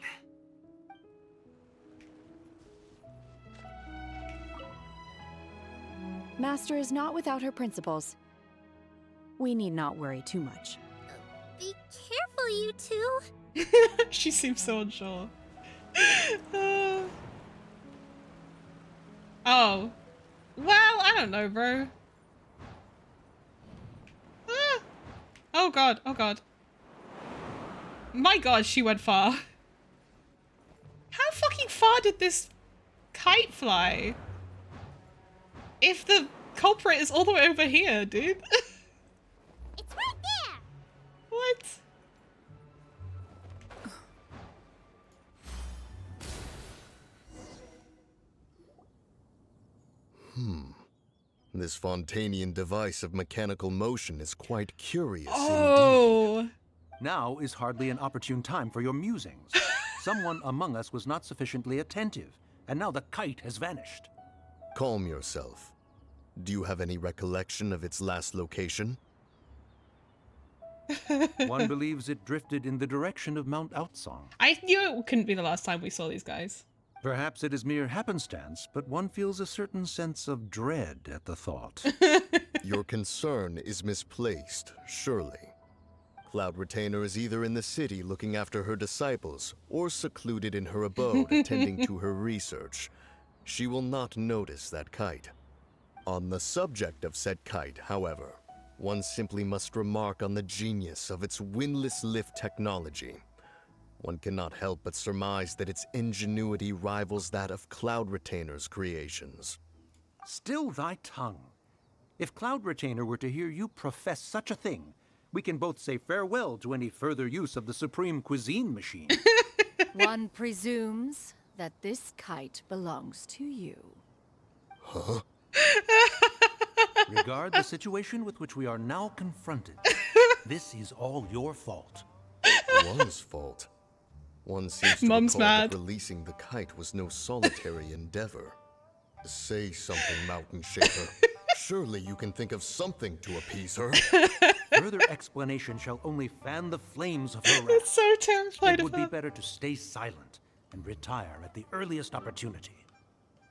Master is not without her principles. We need not worry too much. Be careful, you two. She seems so unsure. Oh. Well, I don't know, bro. Oh god, oh god. My god, she went far. How fucking far did this kite fly? If the culprit is all the way over here, dude. It's right there! What? This Fontanian device of mechanical motion is quite curious indeed. Now is hardly an opportune time for your musings. Someone among us was not sufficiently attentive, and now the kite has vanished. Calm yourself. Do you have any recollection of its last location? One believes it drifted in the direction of Mount Outsong. I knew it couldn't be the last time we saw these guys. Perhaps it is mere happenstance, but one feels a certain sense of dread at the thought. Your concern is misplaced, surely. Cloud Retainer is either in the city looking after her disciples, or secluded in her abode attending to her research. She will not notice that kite. On the subject of said kite, however, one simply must remark on the genius of its windless lift technology. One cannot help but surmise that its ingenuity rivals that of Cloud Retainer's creations. Still thy tongue. If Cloud Retainer were to hear you profess such a thing, we can both say farewell to any further use of the supreme cuisine machine. One presumes that this kite belongs to you. Huh? Regard the situation with which we are now confronted. This is all your fault. One's fault. One seems to Mom's recall mad. that releasing the kite was no solitary endeavor. Say something, Mountain Shaper. Surely you can think of something to appease her. Further explanation shall only fan the flames of her wrath. That's so terrified It of would be her. better to stay silent and retire at the earliest opportunity.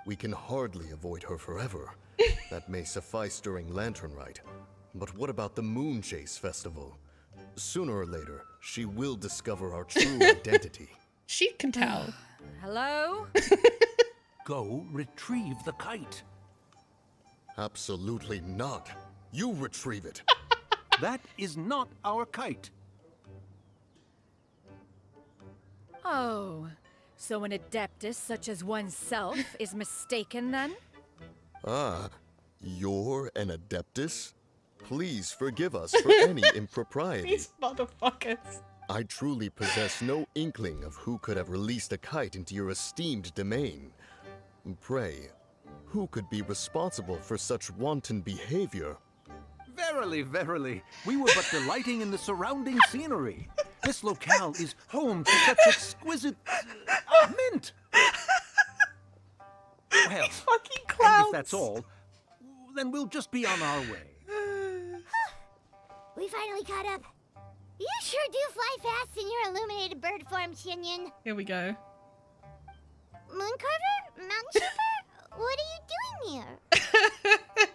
We can hardly avoid her forever. That may suffice during Lantern Rite. But what about the Moon Chase Festival? Sooner or later, she will discover our true identity. She can tell. Hello? Go retrieve the kite. Absolutely not. You retrieve it. That is not our kite. Oh, so an adeptus such as oneself is mistaken then? Ah, you're an adeptus? Please forgive us for any impropriety. These motherfuckers. I truly possess no inkling of who could have released a kite into your esteemed domain. Pray, who could be responsible for such wanton behavior? Verily, verily, we were but delighting in the surrounding scenery. This locale is home to such exquisite mint. Well, Fucking and clowns. if that's all, then we'll just be on our way. We finally caught up. You sure do fly fast in your illuminated bird form, Shinyan. Here we go. Mooncarver? Mountain Shepherd? What are you doing here?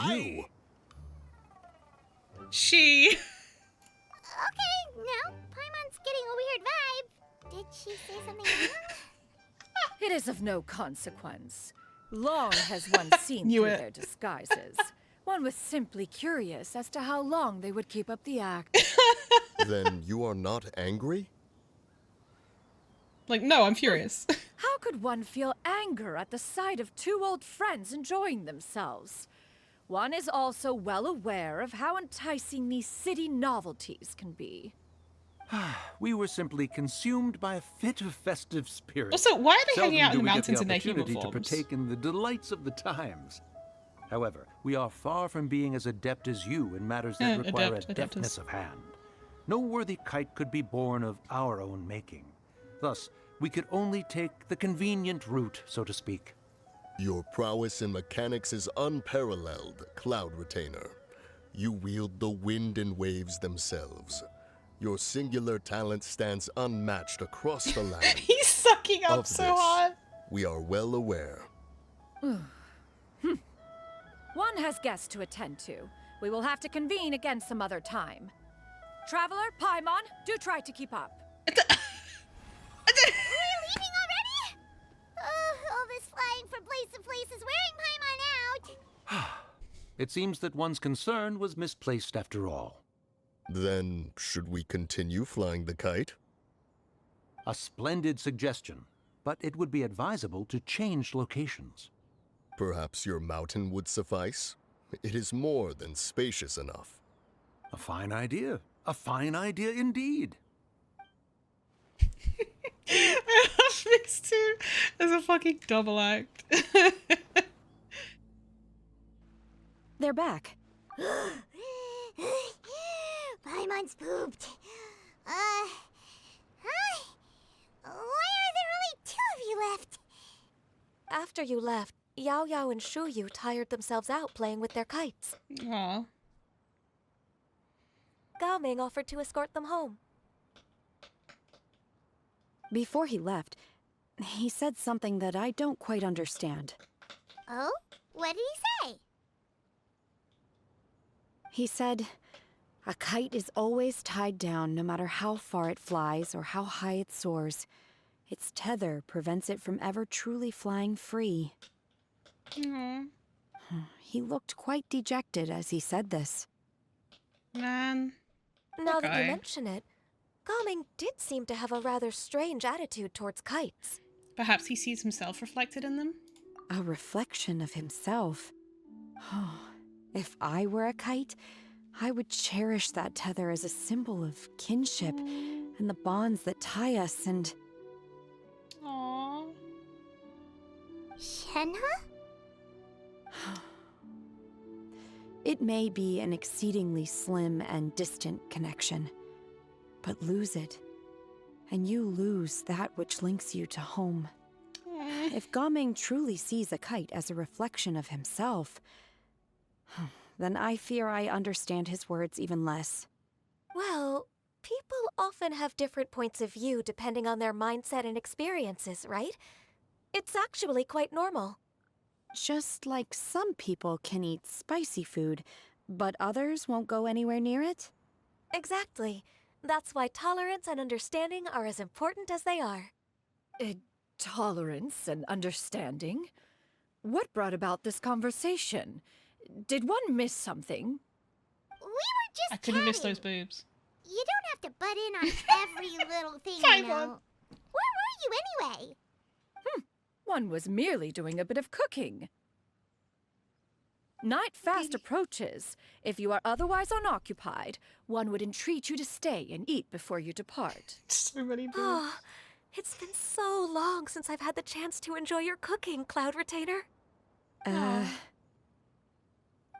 You? She. Okay, now Paimon's getting a weird vibe. Did she say something wrong? It is of no consequence. Long has one seen Knew through it. their disguises. One was simply curious as to how long they would keep up the act. Then you are not angry? Like, no, I'm furious. How could one feel anger at the sight of two old friends enjoying themselves? One is also well aware of how enticing these city novelties can be. We were simply consumed by a fit of festive spirit. Also, why are they Seldom hanging out in do the we get mountains in their human opportunity forms? to partake in the delights of the times. However, we are far from being as adept as you in matters that require a deftness of hand. No worthy kite could be born of our own making. Thus, we could only take the convenient route, so to speak. Your prowess in mechanics is unparalleled, Cloud Retainer. You wield the wind and waves themselves. Your singular talent stands unmatched across the land. He's sucking up Of so this, hard. we are well aware. One has guests to attend to. We will have to convene again some other time. Traveler, Paimon, do try to keep up. We're leaving already? All this flying from place to place is wearing Paimon out. It seems that one's concern was misplaced after all. Then, should we continue flying the kite? A splendid suggestion, but it would be advisable to change locations. Perhaps your mountain would suffice? It is more than spacious enough. A fine idea. A fine idea indeed. I love this too as a fucking double act. They're back. Paimon's pooped. Hi. Why are there only two of you left? After you left, Yao Yao and Shu Yu tired themselves out playing with their kites. Aw. Gao Ming offered to escort them home. Before he left, he said something that I don't quite understand. Oh? What did he say? He said, a kite is always tied down no matter how far it flies or how high it soars. Its tether prevents it from ever truly flying free. Aww. He looked quite dejected as he said this. Man. Now that you Okay. mention it, Gao Ming did seem to have a rather strange attitude towards kites. Perhaps he sees himself reflected in them? A reflection of himself. If I were a kite, I would cherish that tether as a symbol of kinship and the bonds that tie us and... Aww. Shenhe? It may be an exceedingly slim and distant connection, but lose it, and you lose that which links you to home. if Gaming truly sees a kite as a reflection of himself, then I fear I understand his words even less. Well, people often have different points of view depending on their mindset and experiences, right? It's actually quite normal. Just like some people can eat spicy food, but others won't go anywhere near it? Exactly. That's why tolerance and understanding are as important as they are. Tolerance and understanding? What brought about this conversation? Did one miss something? We were just I couldn't miss chatting. those boobs. You don't have to butt in on every little thing, you know. Where were you anyway? One was merely doing a bit of cooking. Night fast approaches. If you are otherwise unoccupied, one would entreat you to stay and eat before you depart. So many boobs. Oh, it's been so long since I've had the chance to enjoy your cooking, Cloud Retainer.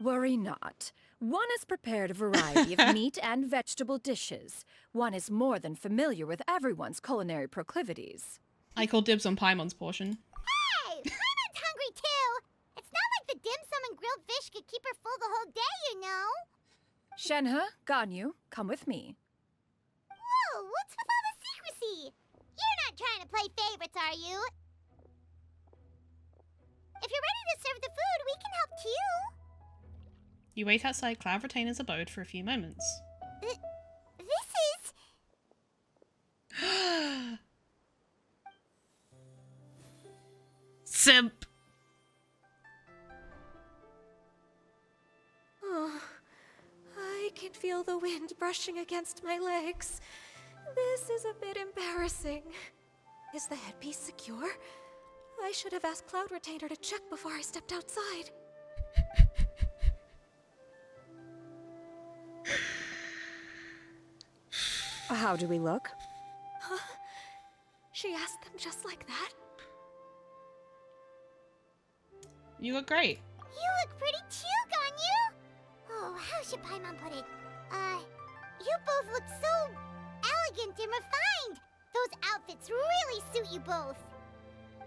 Worry not. One has prepared a variety of meat and vegetable dishes. One is more than familiar with everyone's culinary proclivities. I call dibs on Paimon's portion. Hey, Paimon's hungry too. It's not like the dim sum and grilled fish could keep her full the whole day, you know. Shenhe, Ganyu, come with me. Whoa, what's with all the secrecy? You're not trying to play favorites, are you? If you're ready to serve the food, we can help too. You wait outside Cloud Retainer's abode for a few moments. This is... Simp! Oh, I can feel the wind brushing against my legs. This is a bit embarrassing. Is the headpiece secure? I should have asked Cloud Retainer to check before I stepped outside. How do we look? Huh? She asked them just like that? You look great. You look pretty too, Ganyu. Oh, how should Paimon put it? You both look so elegant and refined. Those outfits really suit you both.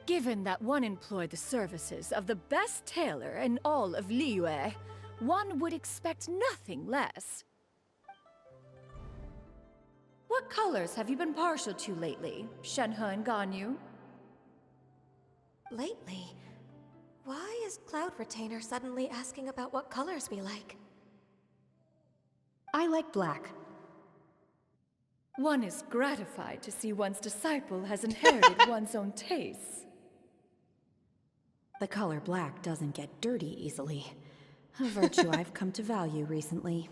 Given that one employed the services of the best tailor in all of Liyue, one would expect nothing less. What colors have you been partial to lately, Shenhe and Ganyu? Lately? Why is Cloud Retainer suddenly asking about what colors we like? I like black. One is gratified to see one's disciple has inherited one's own tastes. The color black doesn't get dirty easily. A virtue I've come to value recently.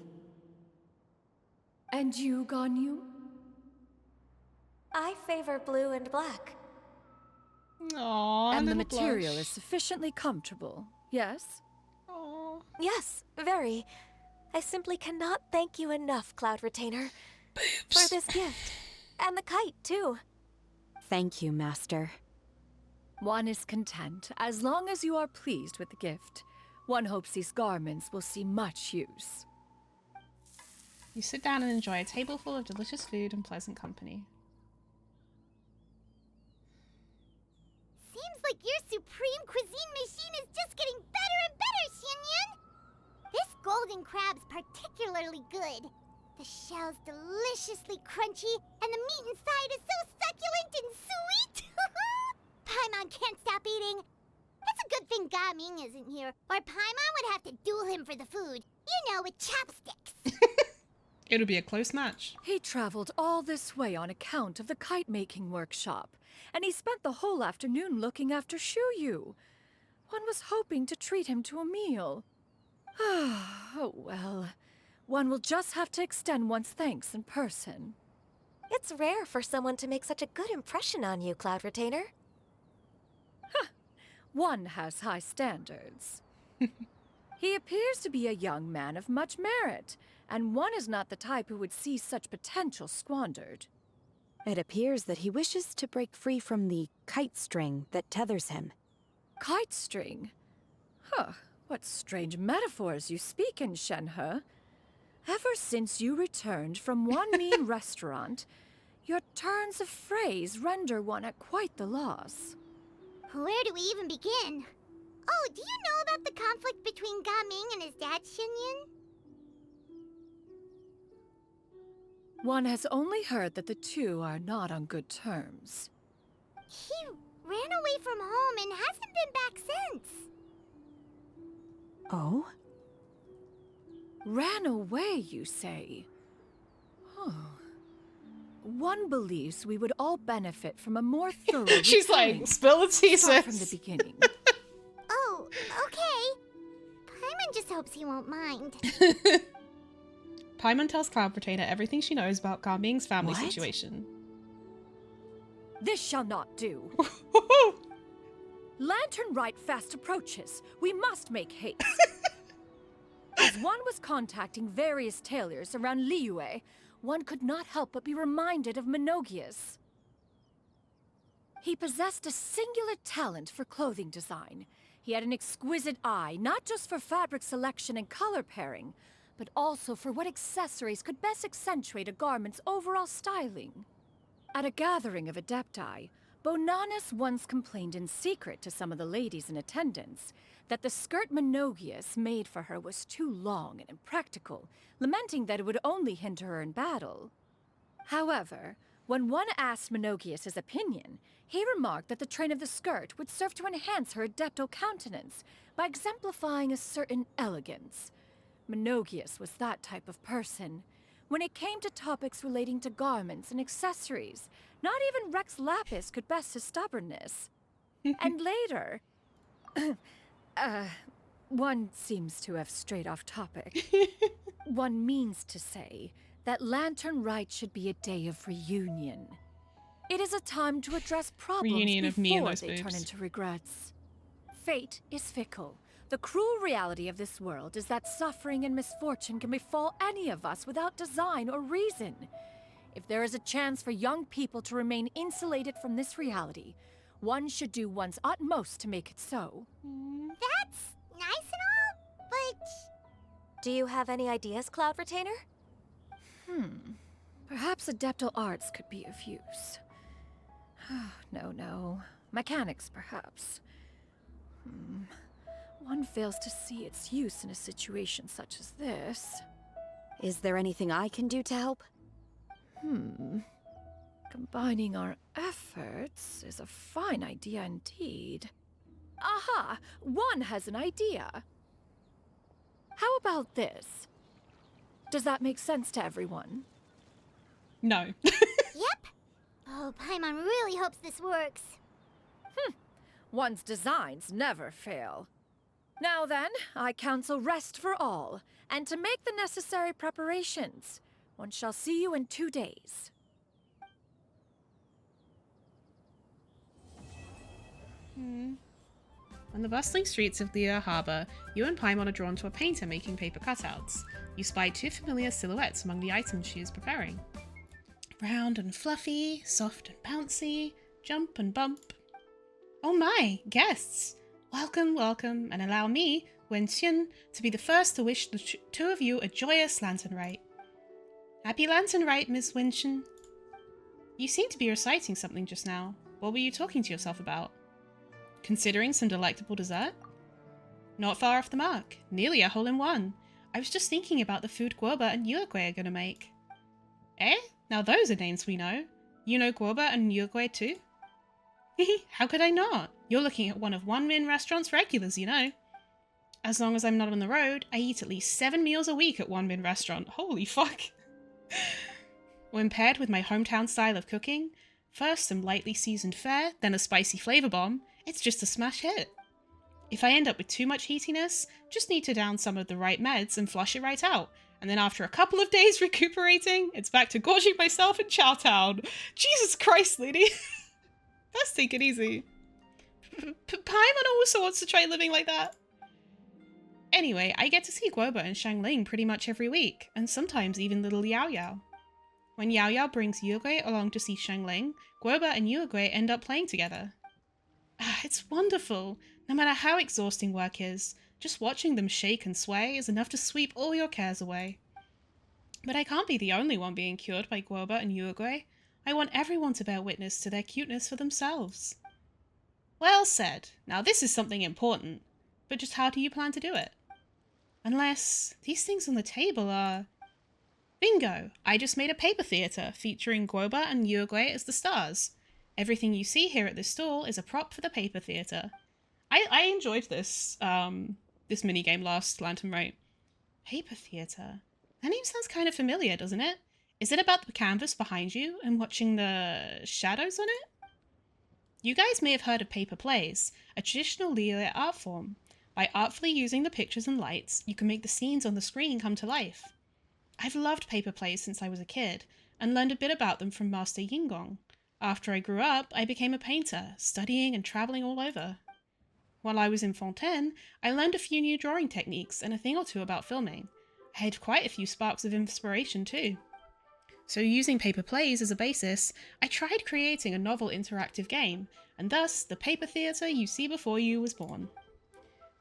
And you, Ganyu? I favor blue and black. Aww, and the material is sufficiently comfortable, yes? Aww. Yes, very. I simply cannot thank you enough, Cloud Retainer, for this gift. And the kite, too. Thank you, Master. One is content, as long as you are pleased with the gift. One hopes these garments will see much use. You sit down and enjoy a table full of delicious food and pleasant company. Seems like your supreme cuisine machine is just getting better and better, Xianyun. This golden crab's particularly good. The shell's deliciously crunchy, and the meat inside is so succulent and sweet. Paimon can't stop eating. It's a good thing Gaming isn't here, or Paimon would have to duel him for the food. You know, with chopsticks. It'll be a close match. He traveled all this way on account of the kite-making workshop, and he spent the whole afternoon looking after Shuyu. One was hoping to treat him to a meal. Oh well, one will just have to extend one's thanks in person. It's rare for someone to make such a good impression on you, Cloud Retainer. One has high standards. He appears to be a young man of much merit, and one is not the type who would see such potential squandered. It appears that he wishes to break free from the kite string that tethers him. Kite string? Huh, what strange metaphors you speak in, Shenhe. Ever since you returned from one mean restaurant, your turns of phrase render one at quite the loss. Where do we even begin? Oh, do you know about the conflict between Gaming and his dad, Xinyan? One has only heard that the two are not on good terms. He ran away from home and hasn't been back since. Oh? Ran away, you say? Oh. One believes we would all benefit from a more thorough She's like, spill the tea, Start from the sis. beginning. Oh, okay. Paimon just hopes he won't mind. Paimon tells Cloud Retainer everything she knows about Garming's family What? situation. This shall not do. Lantern Rite fast approaches. We must make haste. As one was contacting various tailors around Liyue, one could not help but be reminded of Menogius. He possessed a singular talent for clothing design. He had an exquisite eye, not just for fabric selection and color pairing, but also for what accessories could best accentuate a garment's overall styling. At a gathering of adepti, Bonanis once complained in secret to some of the ladies in attendance that the skirt Menogius made for her was too long and impractical, lamenting that it would only hinder her in battle. However, when one asked Menogius his opinion, he remarked that the train of the skirt would serve to enhance her adeptal countenance by exemplifying a certain elegance. Menogius was that type of person. When it came to topics relating to garments and accessories, not even Rex Lapis could best his stubbornness. And later... one seems to have strayed off topic. One means to say that Lantern Rite should be a day of reunion. It is a time to address problems Reunion of me and before those they turn boobs. into regrets. Fate is fickle. The cruel reality of this world is that suffering and misfortune can befall any of us without design or reason. If there is a chance for young people to remain insulated from this reality, one should do one's utmost to make it so. That's nice and all, but... Do you have any ideas, Cloud Retainer? Perhaps adeptal arts could be of use. No. Mechanics, perhaps. One fails to see its use in a situation such as this. Is there anything I can do to help? Combining our efforts is a fine idea indeed. Aha! One has an idea. How about this? Does that make sense to everyone? No. Yep. Oh, Paimon really hopes this works. One's designs never fail. Now then, I counsel rest for all, and to make the necessary preparations. One shall see you in 2 days. On the bustling streets of Liyue Harbor, you and Paimon are drawn to a painter making paper cutouts. You spy two familiar silhouettes among the items she is preparing. Round and fluffy, soft and bouncy, jump and bump. Oh my, guests! Welcome, welcome, and allow me, Wen Xian, to be the first to wish the two of you a joyous Lantern Rite. Happy Lantern Rite, Miss Winchen. You seemed to be reciting something just now. What were you talking to yourself about? Considering some delectable dessert? Not far off the mark. Nearly a hole-in-one. I was just thinking about the food Guoba and Yuegui are gonna make. Eh? Now those are names we know. You know Guoba and Yuegui too? How could I not? You're looking at one of One-Min Restaurant's regulars, you know. As long as I'm not on the road, I eat at least 7 meals a week at One-Min Restaurant. Holy fuck. When paired with my hometown style of cooking, first some lightly seasoned fare, then a spicy flavor bomb, it's just a smash hit. If I end up with too much heatiness, just need to down some of the right meds and flush it right out. And then after a couple of days recuperating, it's back to gorging myself in Chowtown. Jesus Christ, lady. Let's take it easy. Paimon also wants to try living like that. Anyway, I get to see Guoba and Shangling pretty much every week, and sometimes even little Yao Yao. When Yao Yao brings Yuegui along to see Shangling, Guoba and Yuegui end up playing together. It's wonderful. No matter how exhausting work is, just watching them shake and sway is enough to sweep all your cares away. But I can't be the only one being cured by Guoba and Yuegui. I want everyone to bear witness to their cuteness for themselves. Well said. Now this is something important. But just how do you plan to do it? Unless these things on the table are... Bingo! I just made a paper theatre featuring Guoba and Yuegui as the stars. Everything you see here at this stall is a prop for the paper theatre. I enjoyed this this minigame last, Lantern Rite. Paper theatre? That name sounds kind of familiar, doesn't it? Is it about the canvas behind you and watching the shadows on it? You guys may have heard of paper plays, a traditional Liyue art form. By artfully using the pictures and lights, you can make the scenes on the screen come to life. I've loved paper plays since I was a kid, and learned a bit about them from Master Yingong. After I grew up, I became a painter, studying and travelling all over. While I was in Fontaine, I learned a few new drawing techniques and a thing or two about filming. I had quite a few sparks of inspiration too. So using paper plays as a basis, I tried creating a novel interactive game, and thus the paper theatre you see before you was born.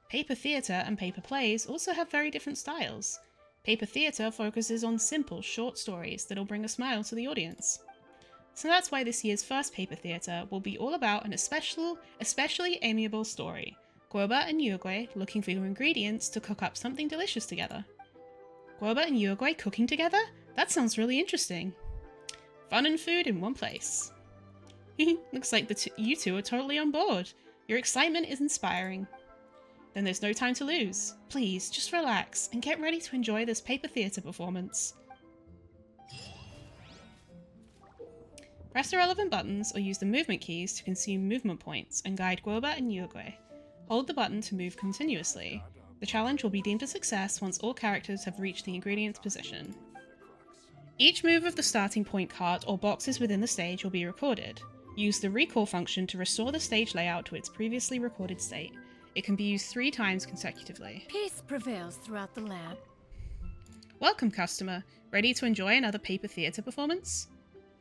Paper theatre and paper plays also have very different styles. Paper theatre focuses on simple, short stories that'll bring a smile to the audience. So that's why this year's first paper theatre will be all about an especially amiable story. Guoba and Yuegui looking for ingredients to cook up something delicious together. Guoba and Yuegui cooking together? That sounds really interesting. Fun and food in one place. Looks like you two are totally on board. Your excitement is inspiring. Then there's no time to lose. Please, just relax and get ready to enjoy this paper theatre performance. Press the relevant buttons or use the movement keys to consume movement points and guide Guoba and Yuegui. Hold the button to move continuously. The challenge will be deemed a success once all characters have reached the ingredient's position. Each move of the starting point cart or boxes within the stage will be recorded. Use the recall function to restore the stage layout to its previously recorded state. It can be used 3 times consecutively. Peace prevails throughout the land. Welcome, customer. Ready to enjoy another paper theatre performance?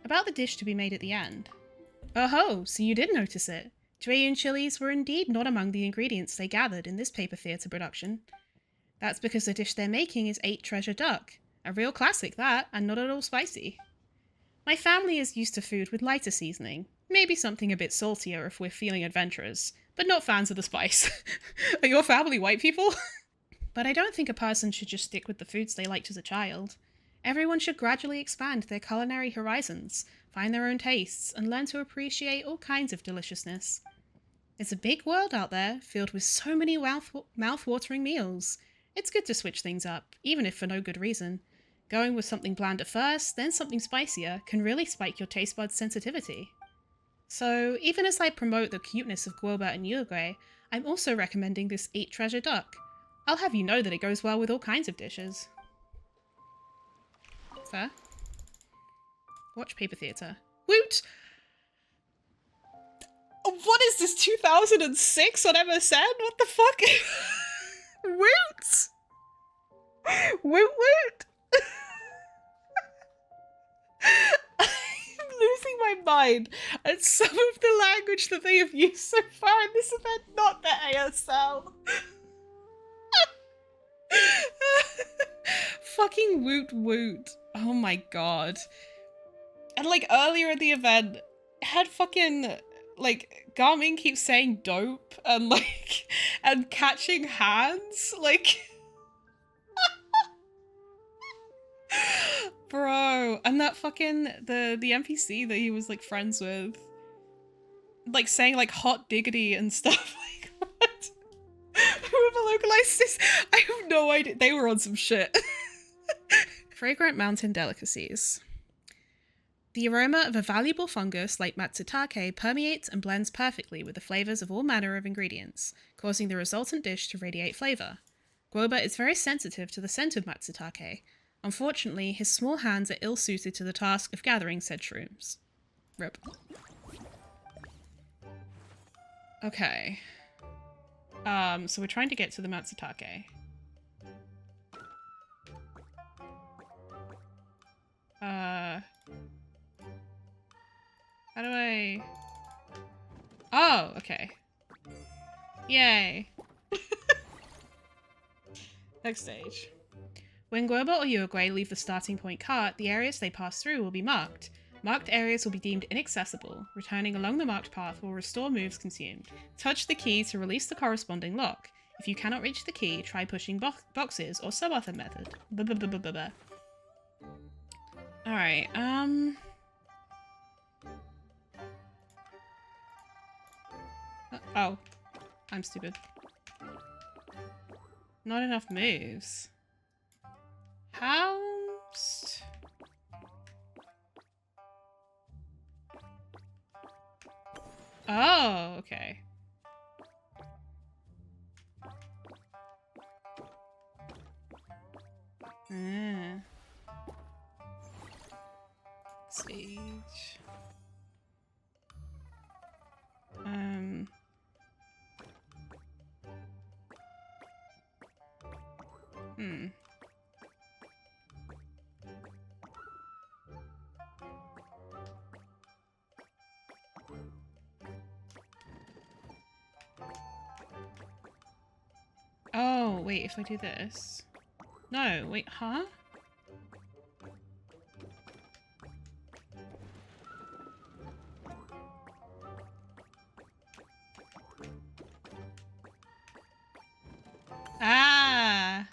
About the dish to be made at the end. Oh ho, so you did notice it. Jueyun chilies were indeed not among the ingredients they gathered in this paper theatre production. That's because the dish they're making is 8 Treasure Duck. A real classic that, and not at all spicy. My family is used to food with lighter seasoning. Maybe something a bit saltier if we're feeling adventurous, but not fans of the spice. Are your family white people? But I don't think a person should just stick with the foods they liked as a child. Everyone should gradually expand their culinary horizons, find their own tastes, and learn to appreciate all kinds of deliciousness. It's a big world out there, filled with so many mouth-watering meals. It's good to switch things up, even if for no good reason. Going with something bland at first, then something spicier, can really spike your taste buds' sensitivity. So, even as I promote the cuteness of Guoba and Yuegui, I'm also recommending this 8 Treasure Duck. I'll have you know that it goes well with all kinds of dishes. Fair. Watch paper theatre. Woot! What is this, 2006 on MSN? What the fuck? Woot! Woot woot! I'm losing my mind at some of the language that they have used so far in this event, not the ASL. Fucking woot woot. Oh my god. And like earlier in the event, it had fucking like Garmin keeps saying dope and like and catching hands. Like bro. And that fucking the NPC that he was like friends with. Like saying like hot diggity and stuff. Like what? Whoever localized this, I have no idea. They were on some shit. Fragrant mountain delicacies. The aroma of a valuable fungus like matsutake permeates and blends perfectly with the flavors of all manner of ingredients, causing the resultant dish to radiate flavor. Guoba is very sensitive to the scent of matsutake. Unfortunately, his small hands are ill-suited to the task of gathering said shrooms. Rip. Okay. So we're trying to get to the matsutake. How do I... Oh, okay. Yay. Next stage. When Guoba or Yuegui leave the starting point cart, the areas they pass through will be marked. Marked areas will be deemed inaccessible. Returning along the marked path will restore moves consumed. Touch the key to release the corresponding lock. If you cannot reach the key, try pushing boxes or some other method. Alright, oh. I'm stupid. Not enough moves. Housed? Oh, okay. Stage. Oh, wait, if I do this. No, wait, huh? Ah!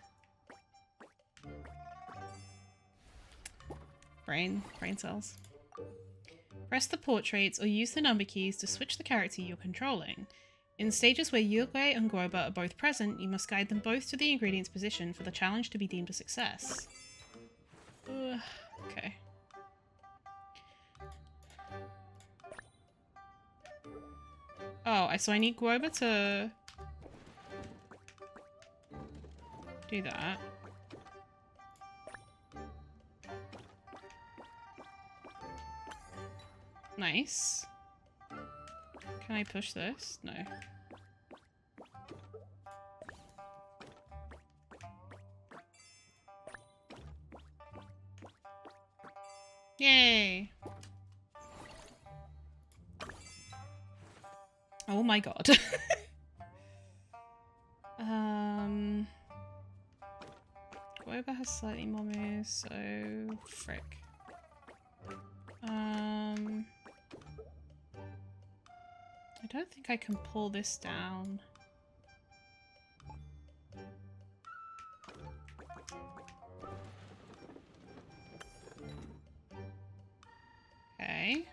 Brain cells. Press the portraits or use the number keys to switch the character you're controlling. In stages where Yurei and Groba are both present, you must guide them both to the ingredient's position for the challenge to be deemed a success. Okay. Oh, so I need Groba to do that. Nice. Can I push this? No. Yay! Oh my god. Groba has slightly more moves, so frick. I don't think I can pull this down. Okay.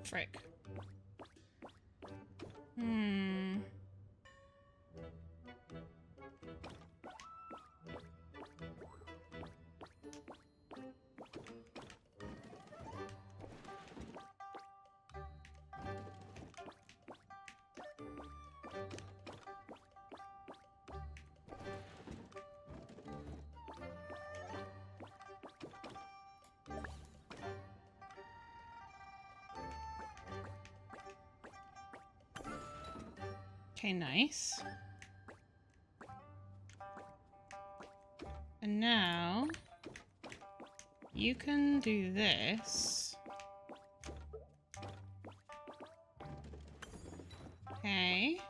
Frick. Okay, nice. And now you can do this. Okay.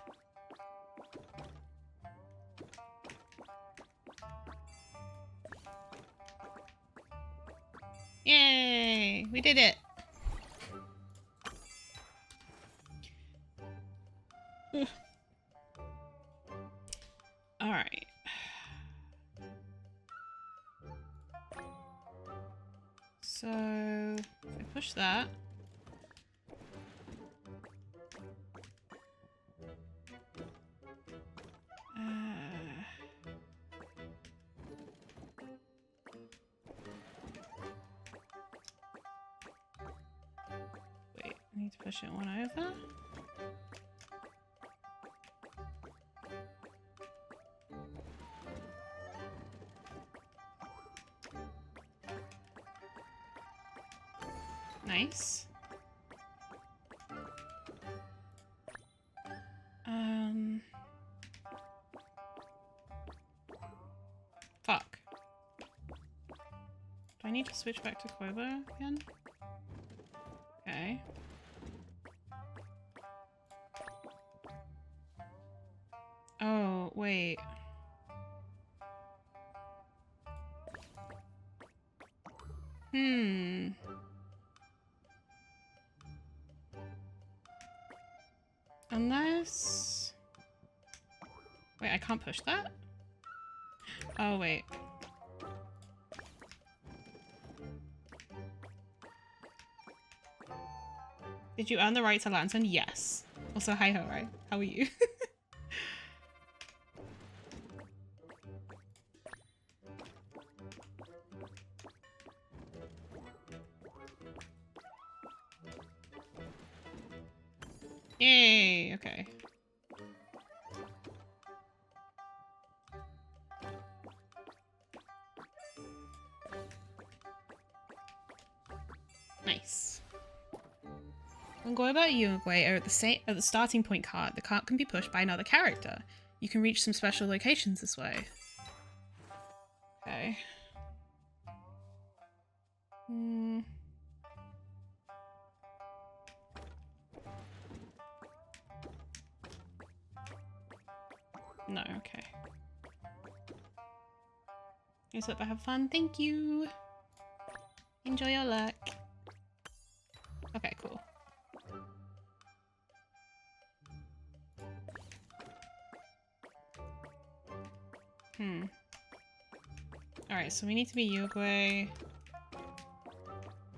Yay! We did it! Alright. So, if I push that. Wait, I need to push it one over. Nice. Fuck. Do I need to switch back to Quavo again? Okay. Oh, wait. Unless... Wait, I can't push that? Oh, wait. Did you earn the right to lantern? Yes. Also, hi ho, right? How are you? Yay, okay. Nice. When Goiba and Uruguay are at the starting point cart, the cart can be pushed by another character. You can reach some special locations this way. Okay. No, okay. Just hope I have fun. Thank you. Enjoy your luck. Okay, cool. Alright, so we need to be Uruguay.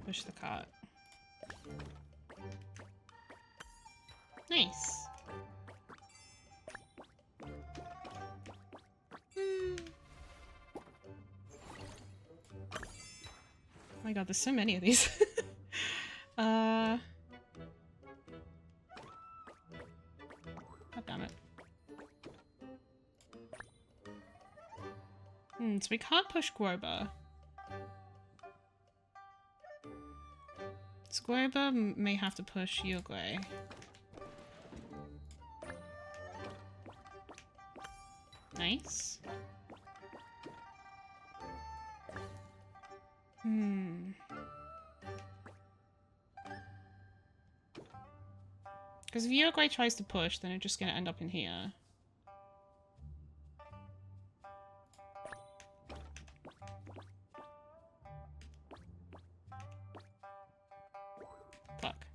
Push the cart. Nice. Oh my god, there's so many of these. God damn it. So we can't push Groba. So Groba may have to push Uruguay. Nice. Because if Uruguay tries to push, then it's just gonna end up in here. Fuck.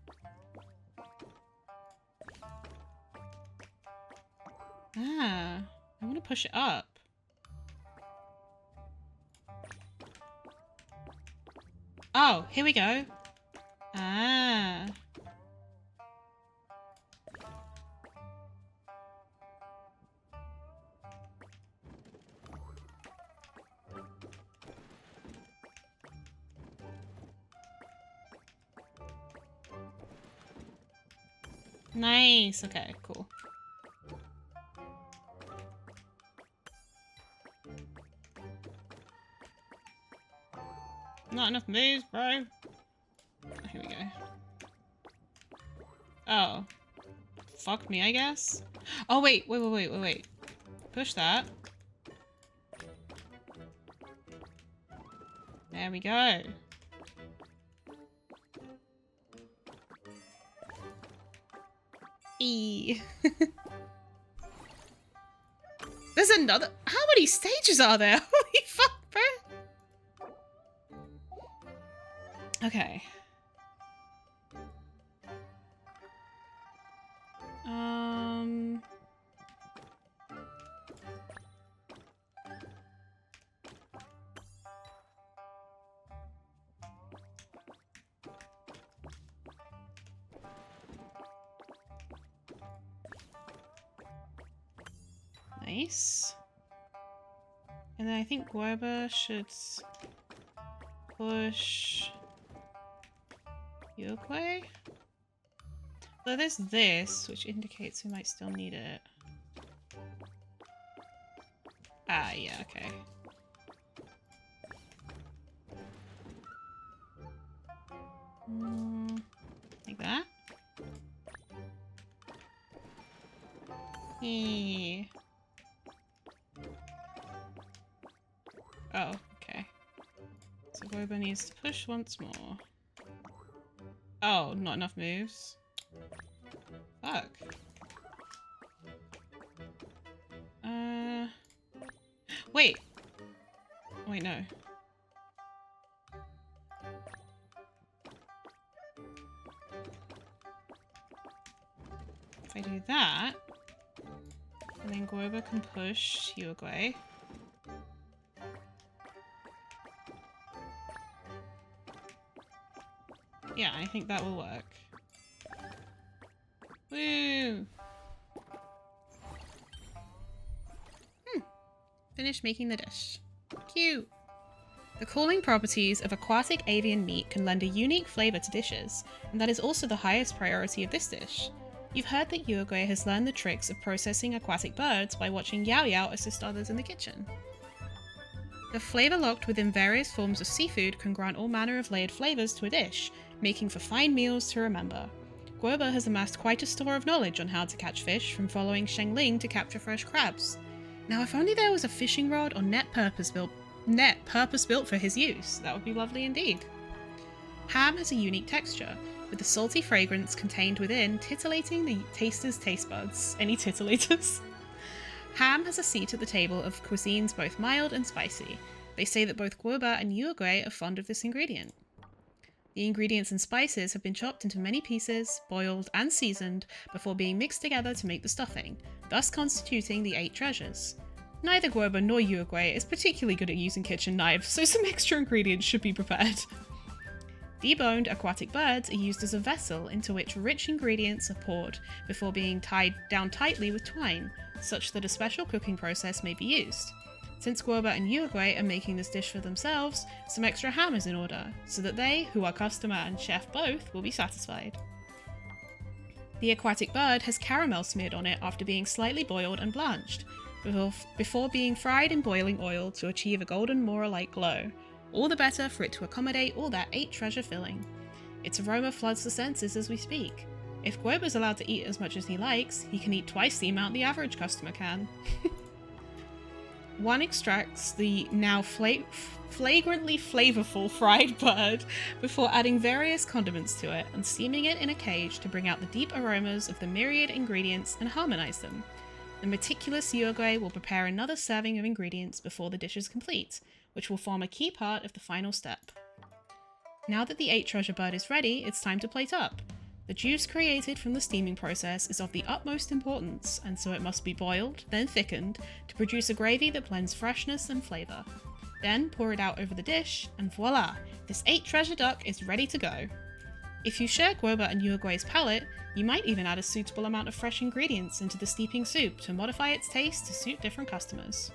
Ah, I want to push it up. Oh, here we go. Ah. Nice. Okay, cool. Not enough moves, bro. Oh, here we go. Oh. Fuck me, I guess. Oh, wait. Push that. There we go. E. There's another. How many stages are there? Holy fuck, bro. Okay. Nice. And then I think Guarba should push Uruguay. So there's this, which indicates we might still need it. Ah, yeah, okay. Like that? Yeah. Oh, okay. So Boba needs to push once more. Oh, not enough moves. Fuck. Wait. Wait, no. I do that, and then Guoba can push Yuogui. Yeah, I think that will work. Woo! Finished making the dish. Cute! The cooling properties of aquatic avian meat can lend a unique flavour to dishes, and that is also the highest priority of this dish. You've heard that Yuogui has learned the tricks of processing aquatic birds by watching Yao Yao assist others in the kitchen. The flavour locked within various forms of seafood can grant all manner of layered flavours to a dish, making for fine meals to remember. Guoba has amassed quite a store of knowledge on how to catch fish, from following Sheng Ling to capture fresh crabs. Now if only there was a fishing rod or net purpose-built for his use, that would be lovely indeed. Ham has a unique texture, with the salty fragrance contained within titillating the taster's taste buds. Any titilators? Ham has a seat at the table of cuisines both mild and spicy. They say that both Guoba and Yuogui are fond of this ingredient. The ingredients and spices have been chopped into many pieces, boiled and seasoned before being mixed together to make the stuffing, thus constituting the 8 treasures. Neither Guoba nor Yuogui is particularly good at using kitchen knives, so some extra ingredients should be prepared. Deboned aquatic birds are used as a vessel into which rich ingredients are poured before being tied down tightly with twine, such that a special cooking process may be used. Since Guoba and Yuogui are making this dish for themselves, some extra ham is in order, so that they, who are customer and chef both, will be satisfied. The aquatic bird has caramel smeared on it after being slightly boiled and blanched, before being fried in boiling oil to achieve a golden Mora-like glow, all the better for it to accommodate all that 8 treasure filling. Its aroma floods the senses as we speak. If Guoba's allowed to eat as much as he likes, he can eat twice the amount the average customer can. One extracts the now flagrantly flavorful fried bird before adding various condiments to it and steaming it in a cage to bring out the deep aromas of the myriad ingredients and harmonize them. The meticulous Yuogui will prepare another serving of ingredients before the dish is complete, which will form a key part of the final step. Now that the 8 treasure bird is ready, it's time to plate up. The juice created from the steaming process is of the utmost importance, and so it must be boiled, then thickened, to produce a gravy that blends freshness and flavour. Then pour it out over the dish, and voila! This 8 treasure duck is ready to go. If you share Guoba and Yuogui's palate, you might even add a suitable amount of fresh ingredients into the steeping soup to modify its taste to suit different customers.